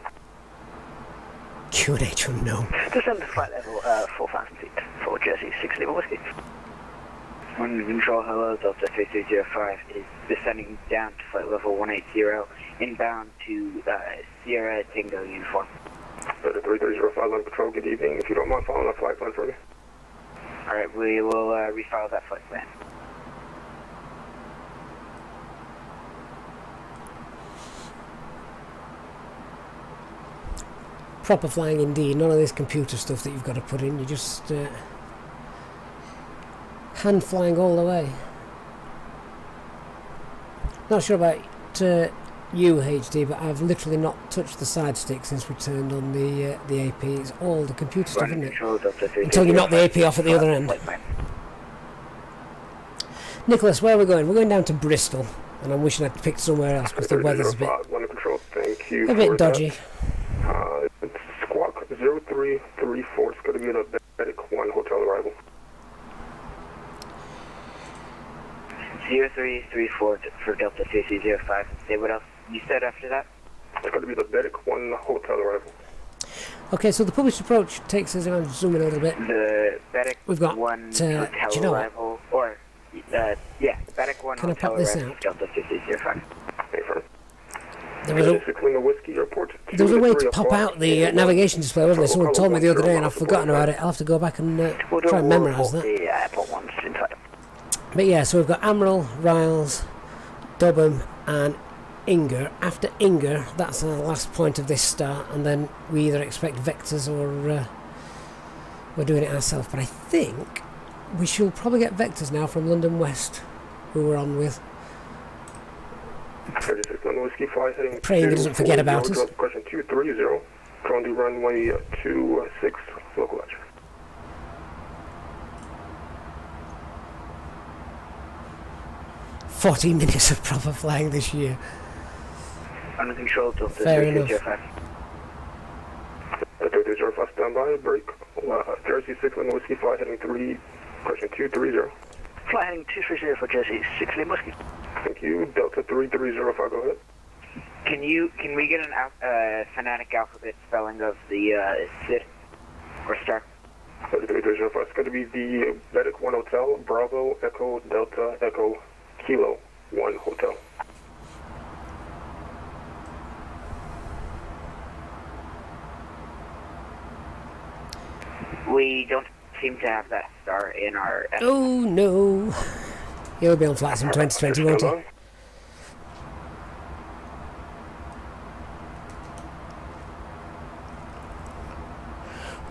QNH unknown. Descend to flight level 4,000 feet for Jersey 6 Lima Whiskey. One control, hello, Delta 3305 is descending down to flight level 180, inbound to Sierra Tango uniform. 3305 line control, good evening. If you don't mind following a flight plan for me. Alright, we will refile that flight plan. Proper flying indeed, none of this computer stuff that you've got to put in, you just hand flying all the way. Not sure about you, HD, but I've literally not touched the side stick since we turned on the AP. It's all the computer stuff, isn't it? Until you knock the AP off at the other end. Nicholas, where are we going? We're going down to Bristol, and I'm wishing I'd picked somewhere else because the weather's a bit dodgy. It's Squawk 0334. It's going to be an Medic 1 hotel arrival. 0334 for Delta 3305. Say what else you said after that? It's going to be the Medic 1 hotel arrival. Okay, so the published approach takes us around, zoom in a little bit. The Medic We've got 1 do hotel you know arrival, or yeah, Medic 1 Can I hotel pop this arrival, out? Delta 3305. There was a way to pop out the navigation display, wasn't there? Someone told me the other day and I've forgotten about it. I'll have to go back and try and memorise that. The airport ones inside. But yeah, so we've got Amaral, Riles, Dubham and Inger. After Inger, that's our last point of this start, and then we either expect vectors or we're doing it ourselves. But I think we shall probably get vectors now from London West, who we're on with. 36 on whiskey, fly heading Praying he doesn't forget about us. Question 230, currently runway 26, local ledger. "14 minutes of proper flying this year." Under control, Delta Fair enough. 3305. 3305 standby, break. Jersey 6 on whiskey, fly heading 3, question 230. Fly heading 230 for Jersey 6 Lima Whiskey. Thank you. Delta 3305, go ahead. Can we get an phonetic alphabet spelling of the SID or star? 3305, it's going to be the Medic 1 Hotel, Bravo, Echo, Delta, Echo, Kilo 1 Hotel. We don't seem to have that star in our... Oh no. He'll be on flights in 2020, won't he?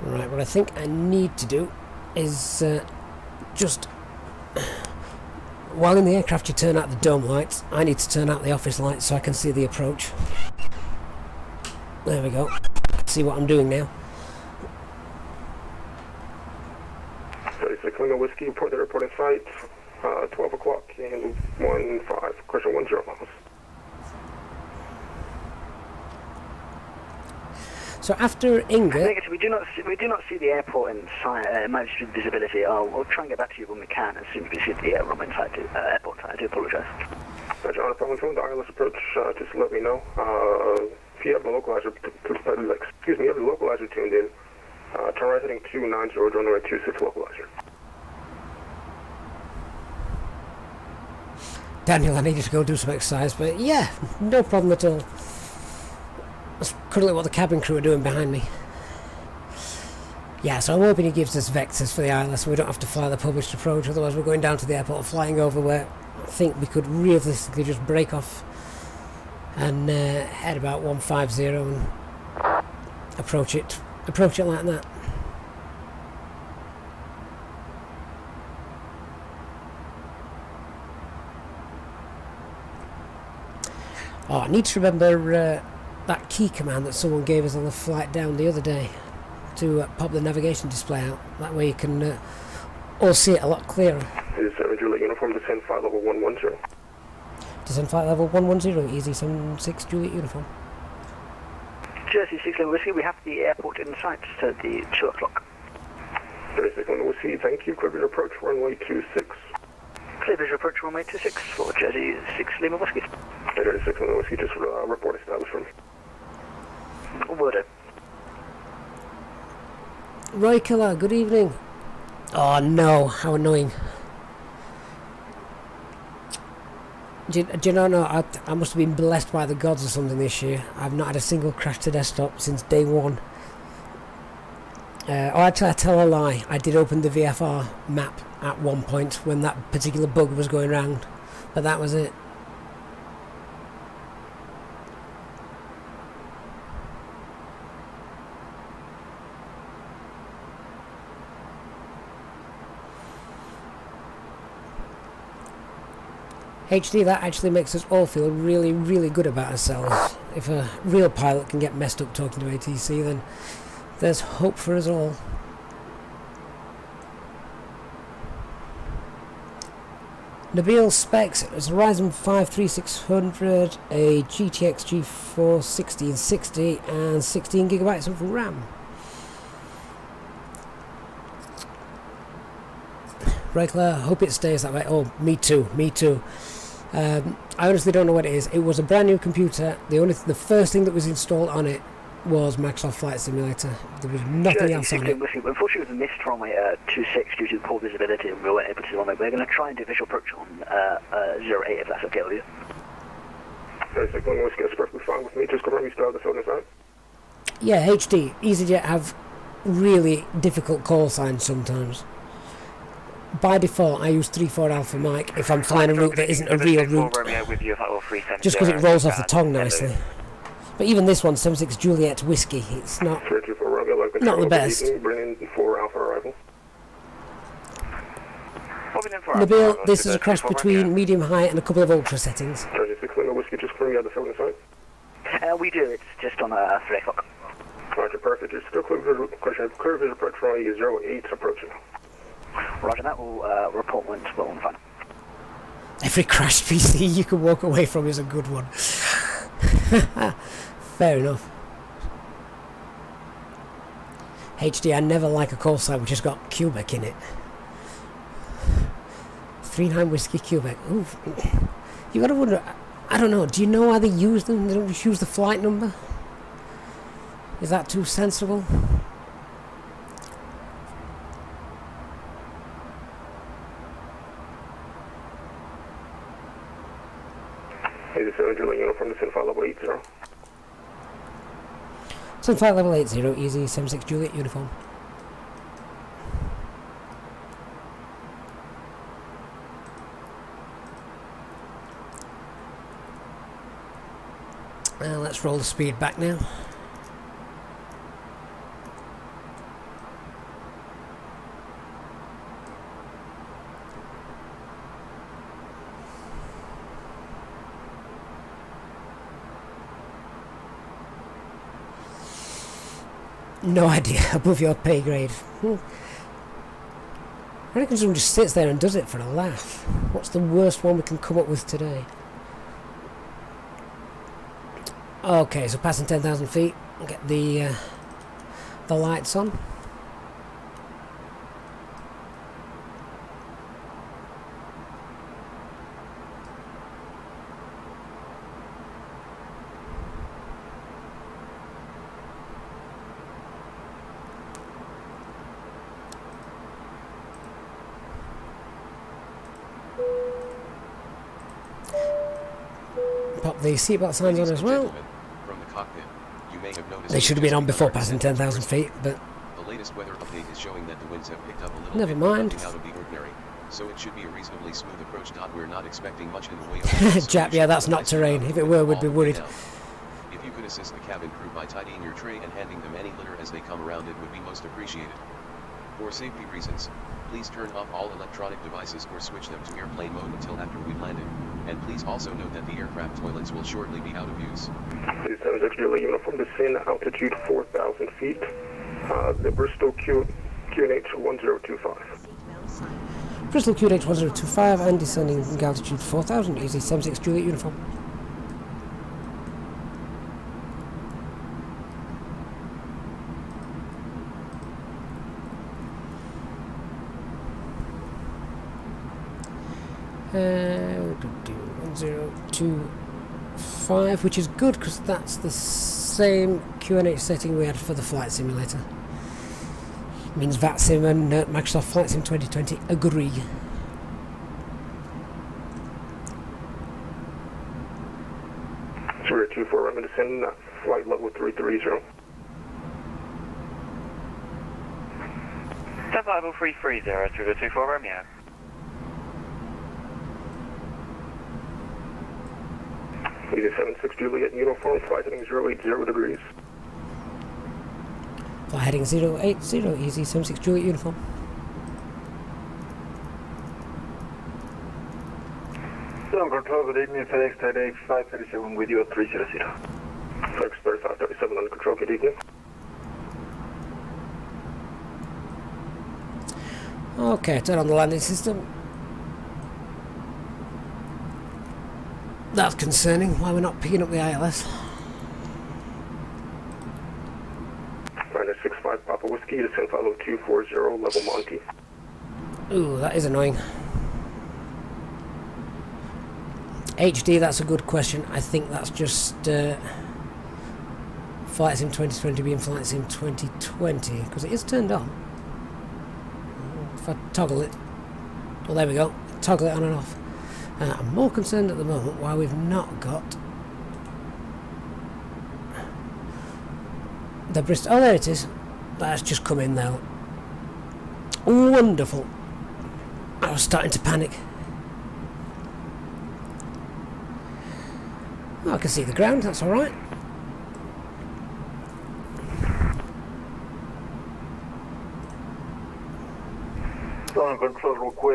Right, what I think I need to do is just... While in the aircraft you turn out the dome lights, I need to turn out the office lights so I can see the approach. There we go. See what I'm doing now. 36 Lima Whiskey, report the report in sight. 12 o'clock and 15, question 10 miles. So after Inga... Negative, we do not see the airport in sight, emergency visibility. We'll try and get back to you when we can as soon as we see the runway in sight, airport side. I do apologise. Roger, on a phone phone, the ILS approach, just let me know. If you have the localizer, excuse me, you have the localizer tuned in. Turn right heading 290, runway 26 localizer. Daniel, I needed to go do some exercise, but yeah, no problem at all. That's currently what the cabin crew are doing behind me. Yeah, so I'm hoping he gives us vectors for the ILS so we don't have to fly the published approach, otherwise we're going down to the airport and flying over where I think we could realistically just break off and head about 150 and approach it like that. Oh, I need to remember that key command that someone gave us on the flight down the other day to pop the navigation display out. That way you can all see it a lot clearer. Is Juliet Uniform, descend flight level 110. Descend flight level 110, easy 76 Juliet Uniform. Jersey 6 Lima Whiskey, we have the airport in sight at the 2 o'clock. 36 Lima Whiskey, thank you. Clear visual approach, runway 26. Clear visual approach, runway 26 for Jersey 6 Lima Whiskey. 36 Lima Whiskey, just report establishment. Word. Roy Killer, good evening. Oh no, how annoying. Do you know, no, I must have been blessed by the gods or something this year. I've not had a single crash to desktop since day one. Actually, I tell a lie. I did open the VFR map at one point when that particular bug was going around, but that was it. HD, that actually makes us all feel really, really good about ourselves. If a real pilot can get messed up talking to ATC, then there's hope for us all. Nabil specs, it was a Ryzen 5 3600, a GTX G4 1660 and 16 gigabytes of RAM. Regular, hope it stays that way. Oh, me too, me too. I honestly don't know what it is. It was a brand new computer. The first thing that was installed on it was Microsoft Flight Simulator. There was nothing else on it. Unfortunately, it was missed runway 26 due to poor visibility, and we weren't able to do runway. We're going to try and do visual approach on 08 if that's okay with you. 36 Lima Whiskey, that's perfectly fine with me. Just confirm you still have the phone inside. Yeah, HD. EasyJet have really difficult call signs sometimes. By default, I use 34 Alpha Mike if I'm flying a route that isn't a real route, just because it rolls off the tongue nicely. But even this one, 76 Juliet Whiskey, it's not the best. Nabil, this is a cross between medium high and a couple of ultra settings. 36 Lima Whiskey, just confirm you have the phone inside. We do, it's just on 3 o'clock. Roger, perfect. Just still clear visual approach runway 08 approaching. Roger, that will report once well on fun. Every crashed PC you can walk away from is a good one. Fair enough. HD, I never like a call sign which has got Quebec in it. 39 Whiskey Quebec. Ooh. You gotta wonder, I don't know, do you know why they use them? They don't just use the flight number? Is that too sensible? Uniform, descend flight level 80. Descend flight level 80, easy 76 Juliet Uniform. Let's roll the speed back now. no idea. Above your pay grade. I reckon someone just sits there and does it for a laugh. What's the worst one we can come up with today? Okay, so passing 10,000 feet, get the lights on. Pop the seatbelt signs on as well. From the cockpit, you may have noticed They should have been on before passing 10,000 feet, but the latest weather update is showing that the winds have picked up a little never bit, but mind. nothing out of the ordinary, so it should be a reasonably smooth approach. We're not expecting much in the way of Jap, yeah, that's not terrain. If it were, we'd be worried. If you could assist the cabin crew by tidying your tray and handing them any litter as they come around, it would be most appreciated. For safety reasons, please turn off all electronic devices or switch them to airplane mode until after we've landed. And please also note that the aircraft toilets will shortly be out of use. 76 Julie uniform descend altitude 4,000 feet. The Bristol QNH 1025. Seatbelt sign. Bristol QNH 1025 and descending altitude 4000. Easy 76 Juliet uniform. Uh, 1025, which is good because that's the same QNH setting we had for the flight simulator. Means VATSIM and Microsoft Flight Sim 2020 agree. Spirit 24, I'm going to descend flight level 330. 75330, 3024 Romeo. Easy 76 Juliet uniform, flight heading 080 degrees. Flight heading 080, easy 76 Juliet uniform. Ground control, good evening, FedEx Type 537 with you at 300. FedEx 3537 under control, good evening. Okay, turn on the landing system. That's concerning, why we're not picking up the ILS. Runner 65 Papa Whiskey, descend follow 240, level Monty. Ooh, that is annoying. HD, that's a good question. I think that's just Flight Sim 2020 being Flight Sim 2020, because it is turned on. If I toggle it, well, there we go, toggle it on and off. I'm more concerned at the moment why we've not got the Bristol. Oh, there it is. That's just come in now. Wonderful. I was starting to panic. Oh, I can see the ground, that's alright.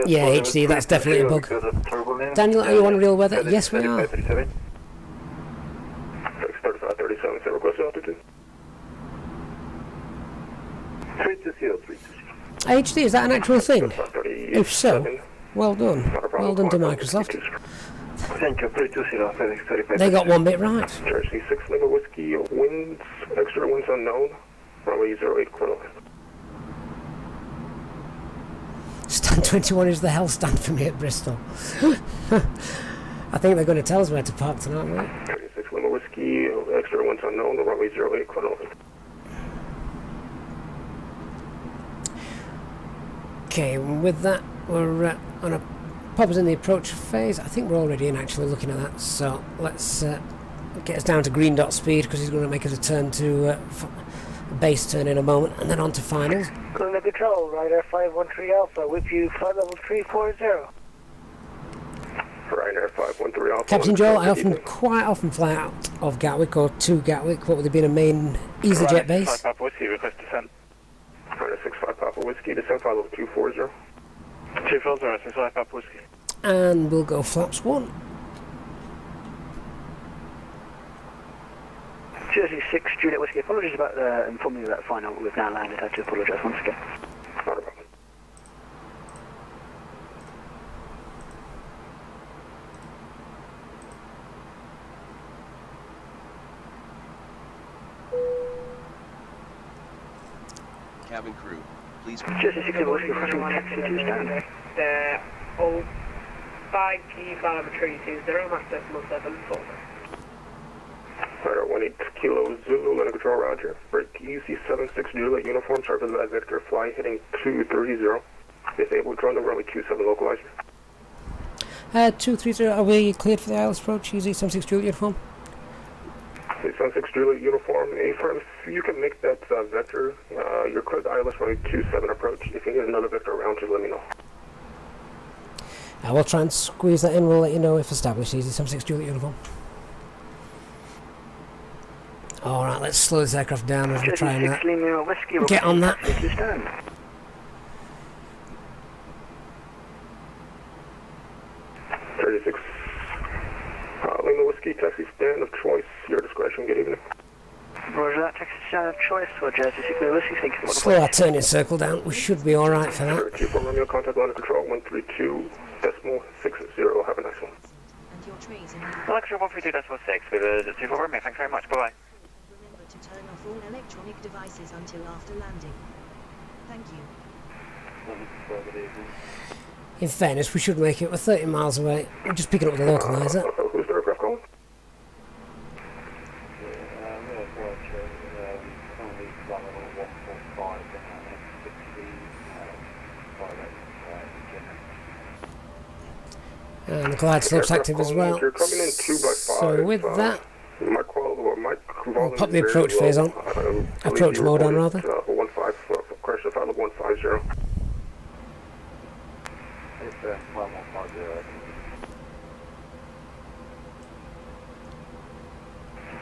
Yeah, HD, that's definitely a bug. Daniel, are you on real weather? Yes, we are. 3537, so request altitude. 320. HD, is that an actual thing? If so, well done. Well done to Microsoft. Thank you, 320, FedEx 35. They got one bit right. Jersey 6 Lima Whiskey, winds, extra winds unknown, runway 08 Quinlan. Stand 21 is the hell stand for me at Bristol. I think they're going to tell us where to park tonight, right? 36 Lima Whiskey, extra winds unknown, runway 08 Quinlan. Okay, with that, we're on a pop us in the approach phase. I think we're already in actually looking at that, so let's get us down to green dot speed because he's going to make us a turn to base turn in a moment, and then on to finals. Clear control, Ryder 513 Alpha, with you, flight level 340. Ryder 513 Alpha. Captain Joel, I quite often fly out of Gatwick or to Gatwick. What would there be a main Easyjet base? 5 Papa Whiskey, request descent. Ryder 65 Papa Whiskey, descent flight level 240. 240, 65 Papa Whiskey. And we'll go flaps 1. Jersey 6, Juliet Whiskey. Apologies about informing you about the final. We've now landed. I have to apologise once again. Not a problem. Cabin crew, please. Jersey 6, Whiskey, crossing taxi to stand. All 5 key Bravo 320, master decimal 7 4. Alright, 18 Kilo Zulu, London Control, Roger. Break EC 76 Juliet uniform, chart by Victor, fly heading 230. Disabled, drone number only 27 localizer. 230, are we cleared for the ILS approach? Easy 76 Juliet uniform. 76 Juliet uniform, A-firm, if you can make that vector, you're cleared the ILS runway 27 approach. If you need another vector around, just let me know. We'll try and squeeze that in, we'll let you know if established. Easy 76 Juliet uniform. Alright, let's slow this aircraft down as we try and get on that. 36 Lima Whiskey, taxi stand of choice, your discretion, good evening. Roger that, taxi stand of choice for Jersey 6 Whiskey, thank you. Slow our turning circle down, we should be alright for that. 24 Romeo, contact line of control, 132.60, have a nice one. And your trays in Line control 132.6 with a 24 Romeo, thanks very much, bye-bye. Remember to turn off all electronic devices until after landing. Thank you. In fairness, we should make it. We're 30 miles away. We're just picking up the localizer. Who's the aircraft calling? And the glide slope's active as well. You're coming in 2 by 5. So with that, we'll pop the approach phase on. Approach mode on, rather. 15, crash the final 150.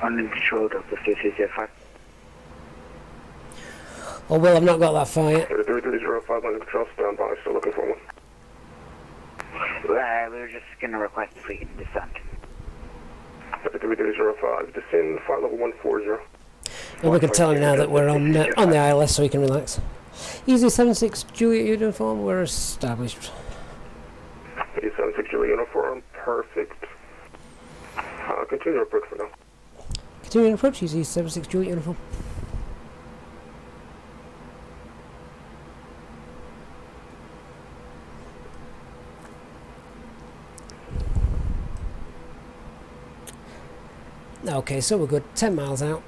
Uncontrolled up the 305. Oh well, I've not got that far yet. 3305 under control, stand by, still looking for one. We were just going to request if we can descend. 3305, descend, flight level 140. And we can tell him now that we're on the ILS so he can relax. Easy 76 Juliet uniform, we're established. 76 Juliet uniform, perfect. Continue approach for now. Continuing approach, Easy 76 Juliet uniform. Okay, so we're good. 10 miles out.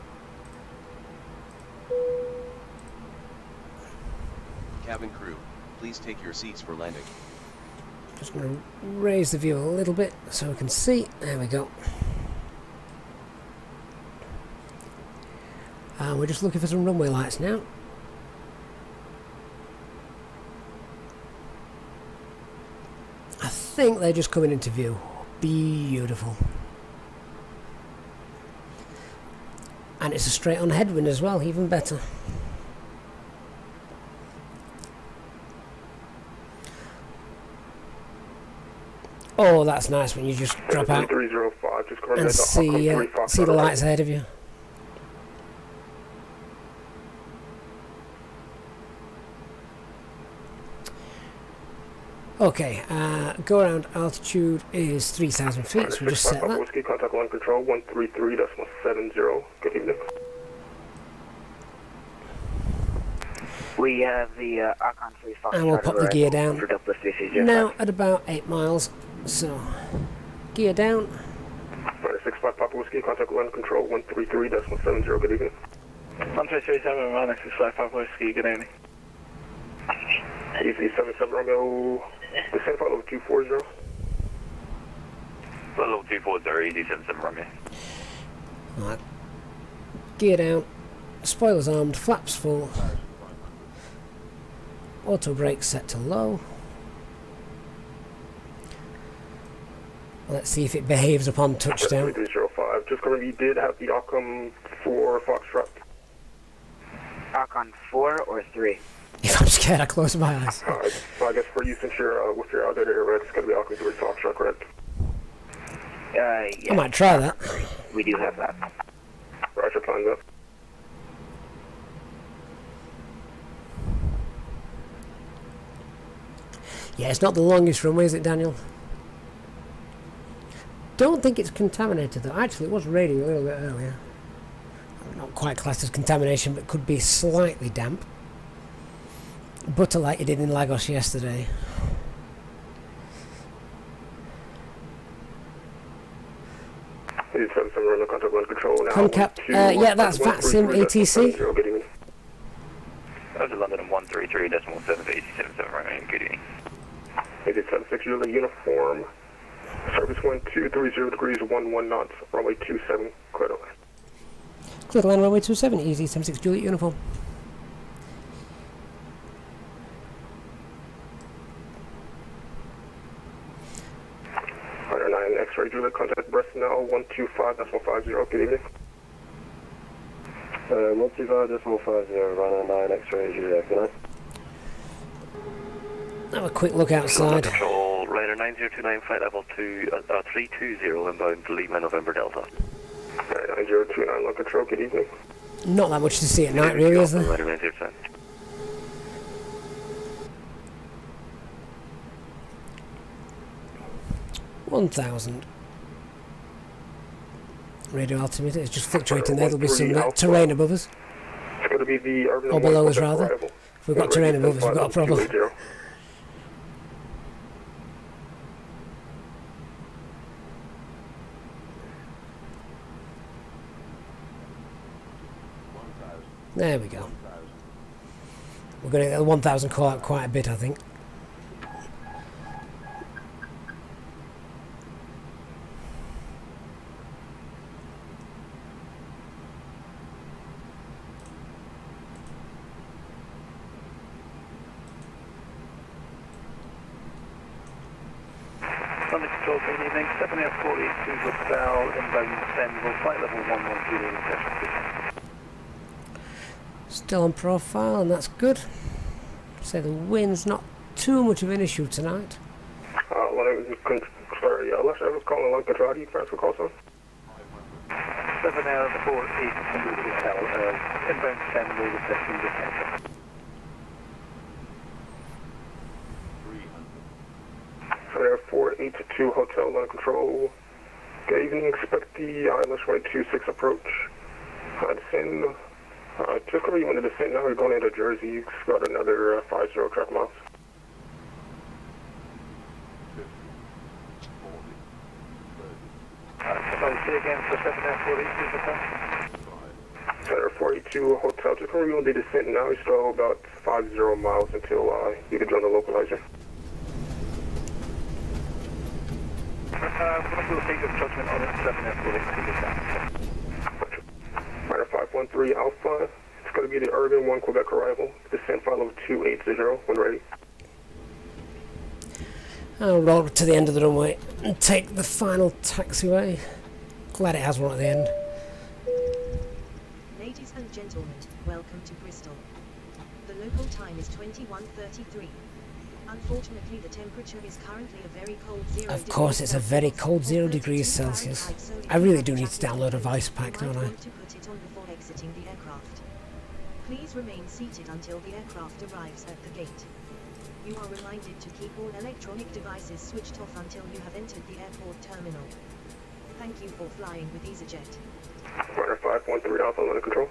Cabin crew, please take your seats for landing. Just going to raise the view a little bit so we can see. There we go. And we're just looking for some runway lights now. I think they're just coming into view. Beautiful. And it's a straight on headwind as well, even better. Oh, that's nice when you just drop out 305, just and see the lights ahead of you. Okay, go around altitude is 3,000 feet, so we'll just set that. Whiskey, contact line control 133.70. Good evening. We have the Archon 3 Fox. And we'll pop the gear down. Now at about 8 miles, so gear down. 65 Papa Whiskey, contact line control 133.70. Good evening. 1337 minus 65 Papa Whiskey, good evening. Easy 77 Romeo, descend flight level 240. Level 240, easy 77 Romeo. Alright. Gear down, spoilers armed, flaps full, auto brakes set to low. Let's see if it behaves upon touchdown. 3305, just confirm you did have the Archon 4 Foxtrot. Archon 4 or 3? If I'm scared, I close my eyes. So I guess for you, since you're with your outdated red, it's going to be Archon 3 Foxtrot, correct? Yeah. I might try that. We do have that. Roger, plans up. Yeah, it's not the longest runway, is it, Daniel? Don't think it's contaminated though. Actually, it was raining a little bit earlier. Not quite classed as contamination, but could be slightly damp. Butter like it did in Lagos yesterday. Concap, yeah, that's VATSIM ATC. That was London 133.7 87.7 right, good evening. 876, Julie, uniform. Service wind 230 degrees, 11 knots, runway 27, clear to land. Clear to land, runway 27, easy 76 Juliet uniform. X-ray Juliet, contact Bristol 125.50, good evening. 125.50, runner 9 X-ray Juliet, good night. Have a quick look outside. Control, radar 9029, flight level 320, inbound Lima, November Delta. 9029, low control, good evening. Not that much to see at night, really, is there? Radar 9029. 1,000. Radio altimeter is just fluctuating there. There'll be some terrain above us. It's going to be the urban or below us, rather. If we've got terrain above us, we've got a problem. There we go. We're going to get the 1,000 call out quite a bit, I think. London Control, good evening. 7F482 Hotel, inbound Senville, flight level 110, Still on profile, and that's good. So the wind's not too much of an issue tonight. Sorry, let's have a call on London Control. How do you transfer call, son? 7F482 Hotel, inbound Senville, reception detected. 482 Hotel, London Control. Good evening, expect the ILS right 26 approach. Descend, took over, you want to descend now, you're going into Jersey, you've got another 50 track miles. Say again for 7F482 Hotel. Center 482 Hotel, took over, you want to descend now, you're still about 50 miles until you can join the localizer. We'll take the judgment on it, 7F482. Rider 513 Alpha, it's going to be the Urban 1 Quebec arrival, descent file of 280 when ready. I'll roll to the end of the runway and take the final taxiway. Glad it has one at the end. Ladies and gentlemen, welcome to Bristol. The local time is 21:33. Unfortunately, the temperature is currently a very cold 0 Of course, it's a very cold 0 degrees Celsius. I really do need to download a Vice Pack, don't I? To put it on before exiting the aircraft. Please remain seated until the aircraft arrives at the gate. You are reminded to keep all electronic devices switched off until you have entered the airport terminal. Thank you for flying with Easyjet. Runner 513 Alpha, London Control.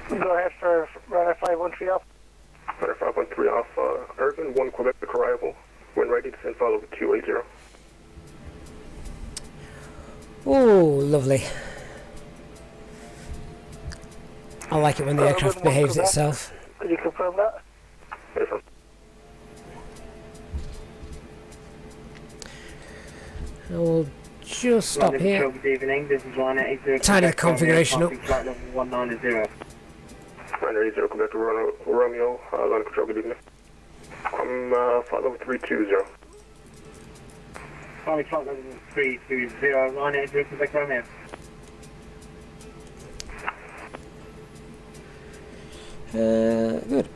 Go ahead for Runner 513 Alpha. Runner 513 Alpha, Urban 1 Quebec arrival, when ready, descent file of 280. Oh, lovely. I like it when the aircraft behaves itself. Could you confirm that? I will just stop here. Good evening, this is Liner 80. Tidy the configuration up. Flight level 190. Liner 80, Quebec Romeo, London Control, good evening. Flight level 320. Flight level 320, Liner 80, Quebec Romeo. Good.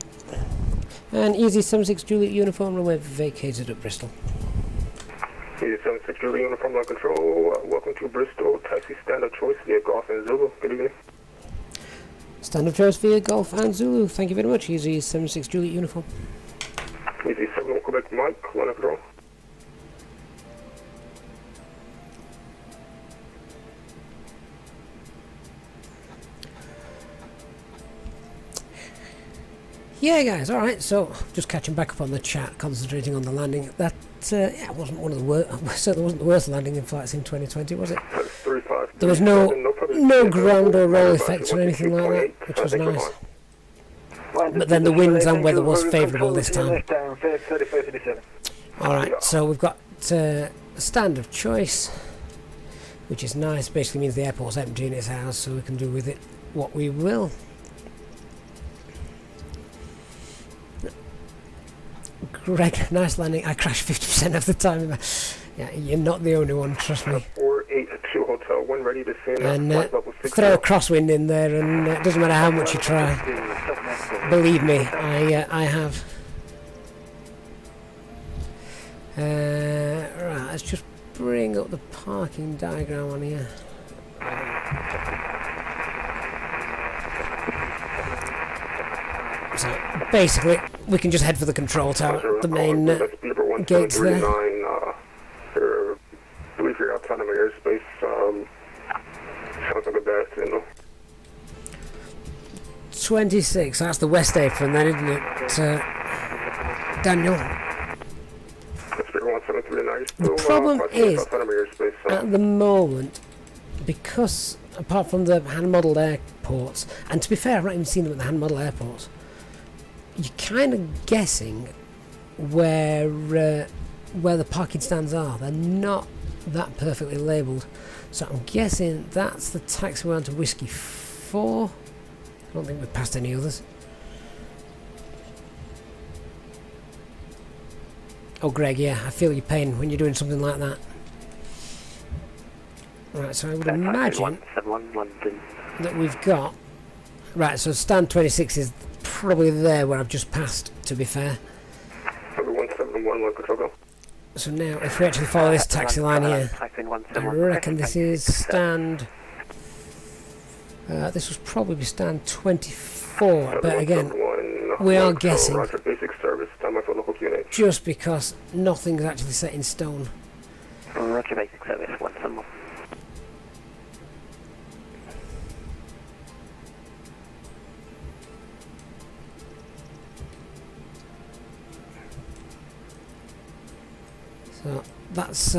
And Easy 76 Juliet uniform runway vacated at Bristol. EG-76 Julie Uniform Line Control. Welcome to Bristol. Taxi standard choice via Golf and Zulu. Good evening. Standard choice via Golf and Zulu. Thank you very much. EG-76 Juliet Uniform. EG-71 Quebec Mike. Line of control. Yeah, guys. All right. So, just catching back up on the chat, concentrating on the landing. That yeah, wasn't one of the worst. Certainly wasn't the worst landing in Flight Sim 2020, was it? There was no ground or roll effects or anything like that, which was nice. But then the winds and weather was favourable this time. All right. So we've got standard choice, which is nice. Basically means the airport's empty in its house, so we can do with it what we will. Greg, nice landing. I crashed 50% of the time. Yeah, you're not the only one, trust me. 482 Hotel 1 ready to sail. And throw a crosswind in there, and it doesn't matter how much you try. Believe me, I have. Right, let's just bring up the parking diagram on here. So basically, we can just head for the control tower, the main gates there. I believe you're outside of my airspace. Sounds like a bad signal. 26, that's the west apron then, isn't it, Daniel? The problem is, at the moment, because apart from the hand-modelled airports, and to be fair, I've not even seen them at the hand-modelled airports, you're kind of guessing where the parking stands are. They're not that perfectly labelled, so I'm guessing that's the taxiway onto Whiskey 4. I don't think we've passed any others. Oh, Greg, yeah, I feel your pain when you're doing something like that. Right, so I would imagine that we've got... Right, so stand 26 is probably there where I've just passed, to be fair. So now, if we actually follow this taxi line here, I reckon this is stand... this was probably stand 24, but again, we are guessing, just because nothing's actually set in stone. Roger, basic service, 171. So that's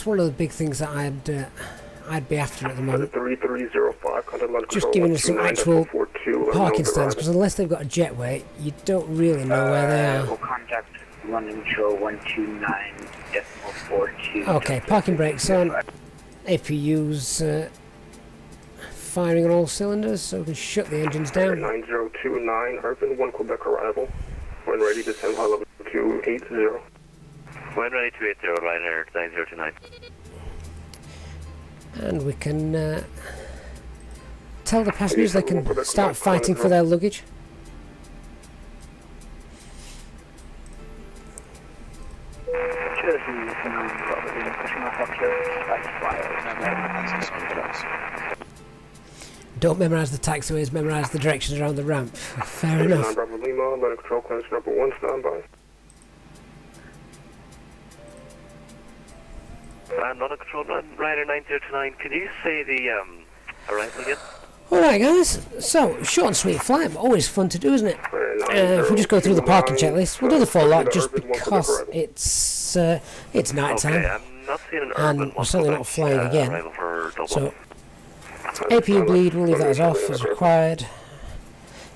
one of the big things that I'd be after at the moment. Just giving us some actual parking stands, because unless they've got a jetway, you don't really know where they are. Contact London Shore 129.42. Okay, parking brakes on. APU's firing on all cylinders, so we can shut the engines down. 9029 Urban 1 Quebec arrival. When ready to send high level 280. When ready to 80, Ryanair 9029. And we can tell the passengers they can start fighting for their luggage. Don't memorise the taxiways, memorise the directions around the ramp. Fair enough. Control clearance number 1, standby. Not a control Ryanair 9029. Can you say the arrival again? Alright guys, so short and sweet flight, but always fun to do, isn't it? If we just go through the parking checklist, we'll do the full lot just because it's night time, Okay, I'm not seeing an and we're certainly not flying again. So APU bleed, we'll leave that as off as required.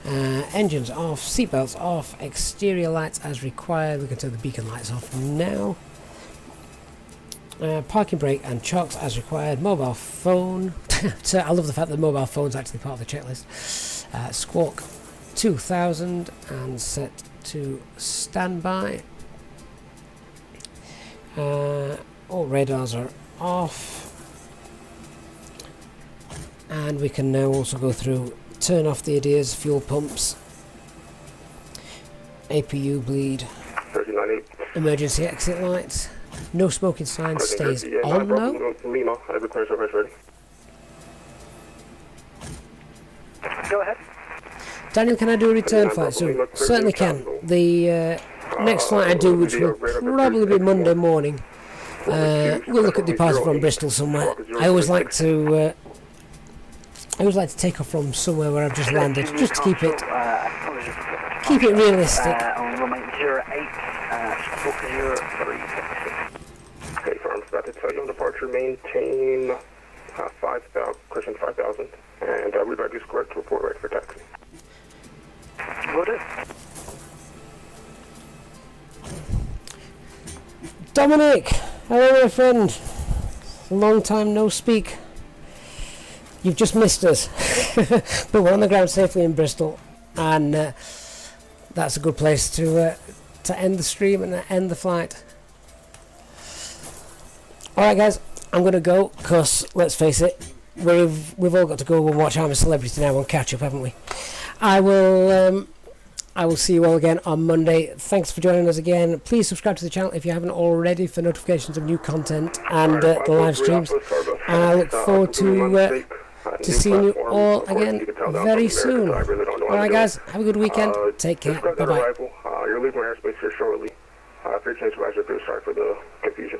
Engines off, seatbelts off, exterior lights as required. We can turn the beacon lights off now. Parking brake and chocks as required. Mobile phone. So I love the fact that the mobile phone's actually part of the checklist. Squawk 2000 and set to standby. All radars are off. And we can now also go through, turn off the ADIRS, fuel pumps, APU bleed, emergency exit lights. No smoking sign stays on now. Lima, I have a clear service ready. Go ahead. Daniel, can I do a return flight soon? Certainly can. The next flight I do, which will probably be Monday morning, we'll look at departure from Bristol somewhere. I always like to take off from somewhere where I've just landed, just to keep it realistic. On runway 08, squawk 03. Okay, firm. About to tell you on departure, maintain 5,000, cushion 5,000, and we'd like to square to report right for taxi. Will do. Dominic, hello my friend. Long time no speak. You've just missed us, but we're on the ground safely in Bristol, and that's a good place to end the stream and end the flight. Alright guys, I'm going to go, because, let's face it, we've all got to go and watch I'm a Celebrity now and catch up, haven't we? I will see you all again on Monday. Thanks for joining us again. Please subscribe to the channel if you haven't already for notifications of new content and the live streams. And I look forward to seeing you all again very soon. Alright guys, have a good weekend. Take care. Bye bye. You're leaving airspace here shortly. If you're change supervisor, sorry for the confusion.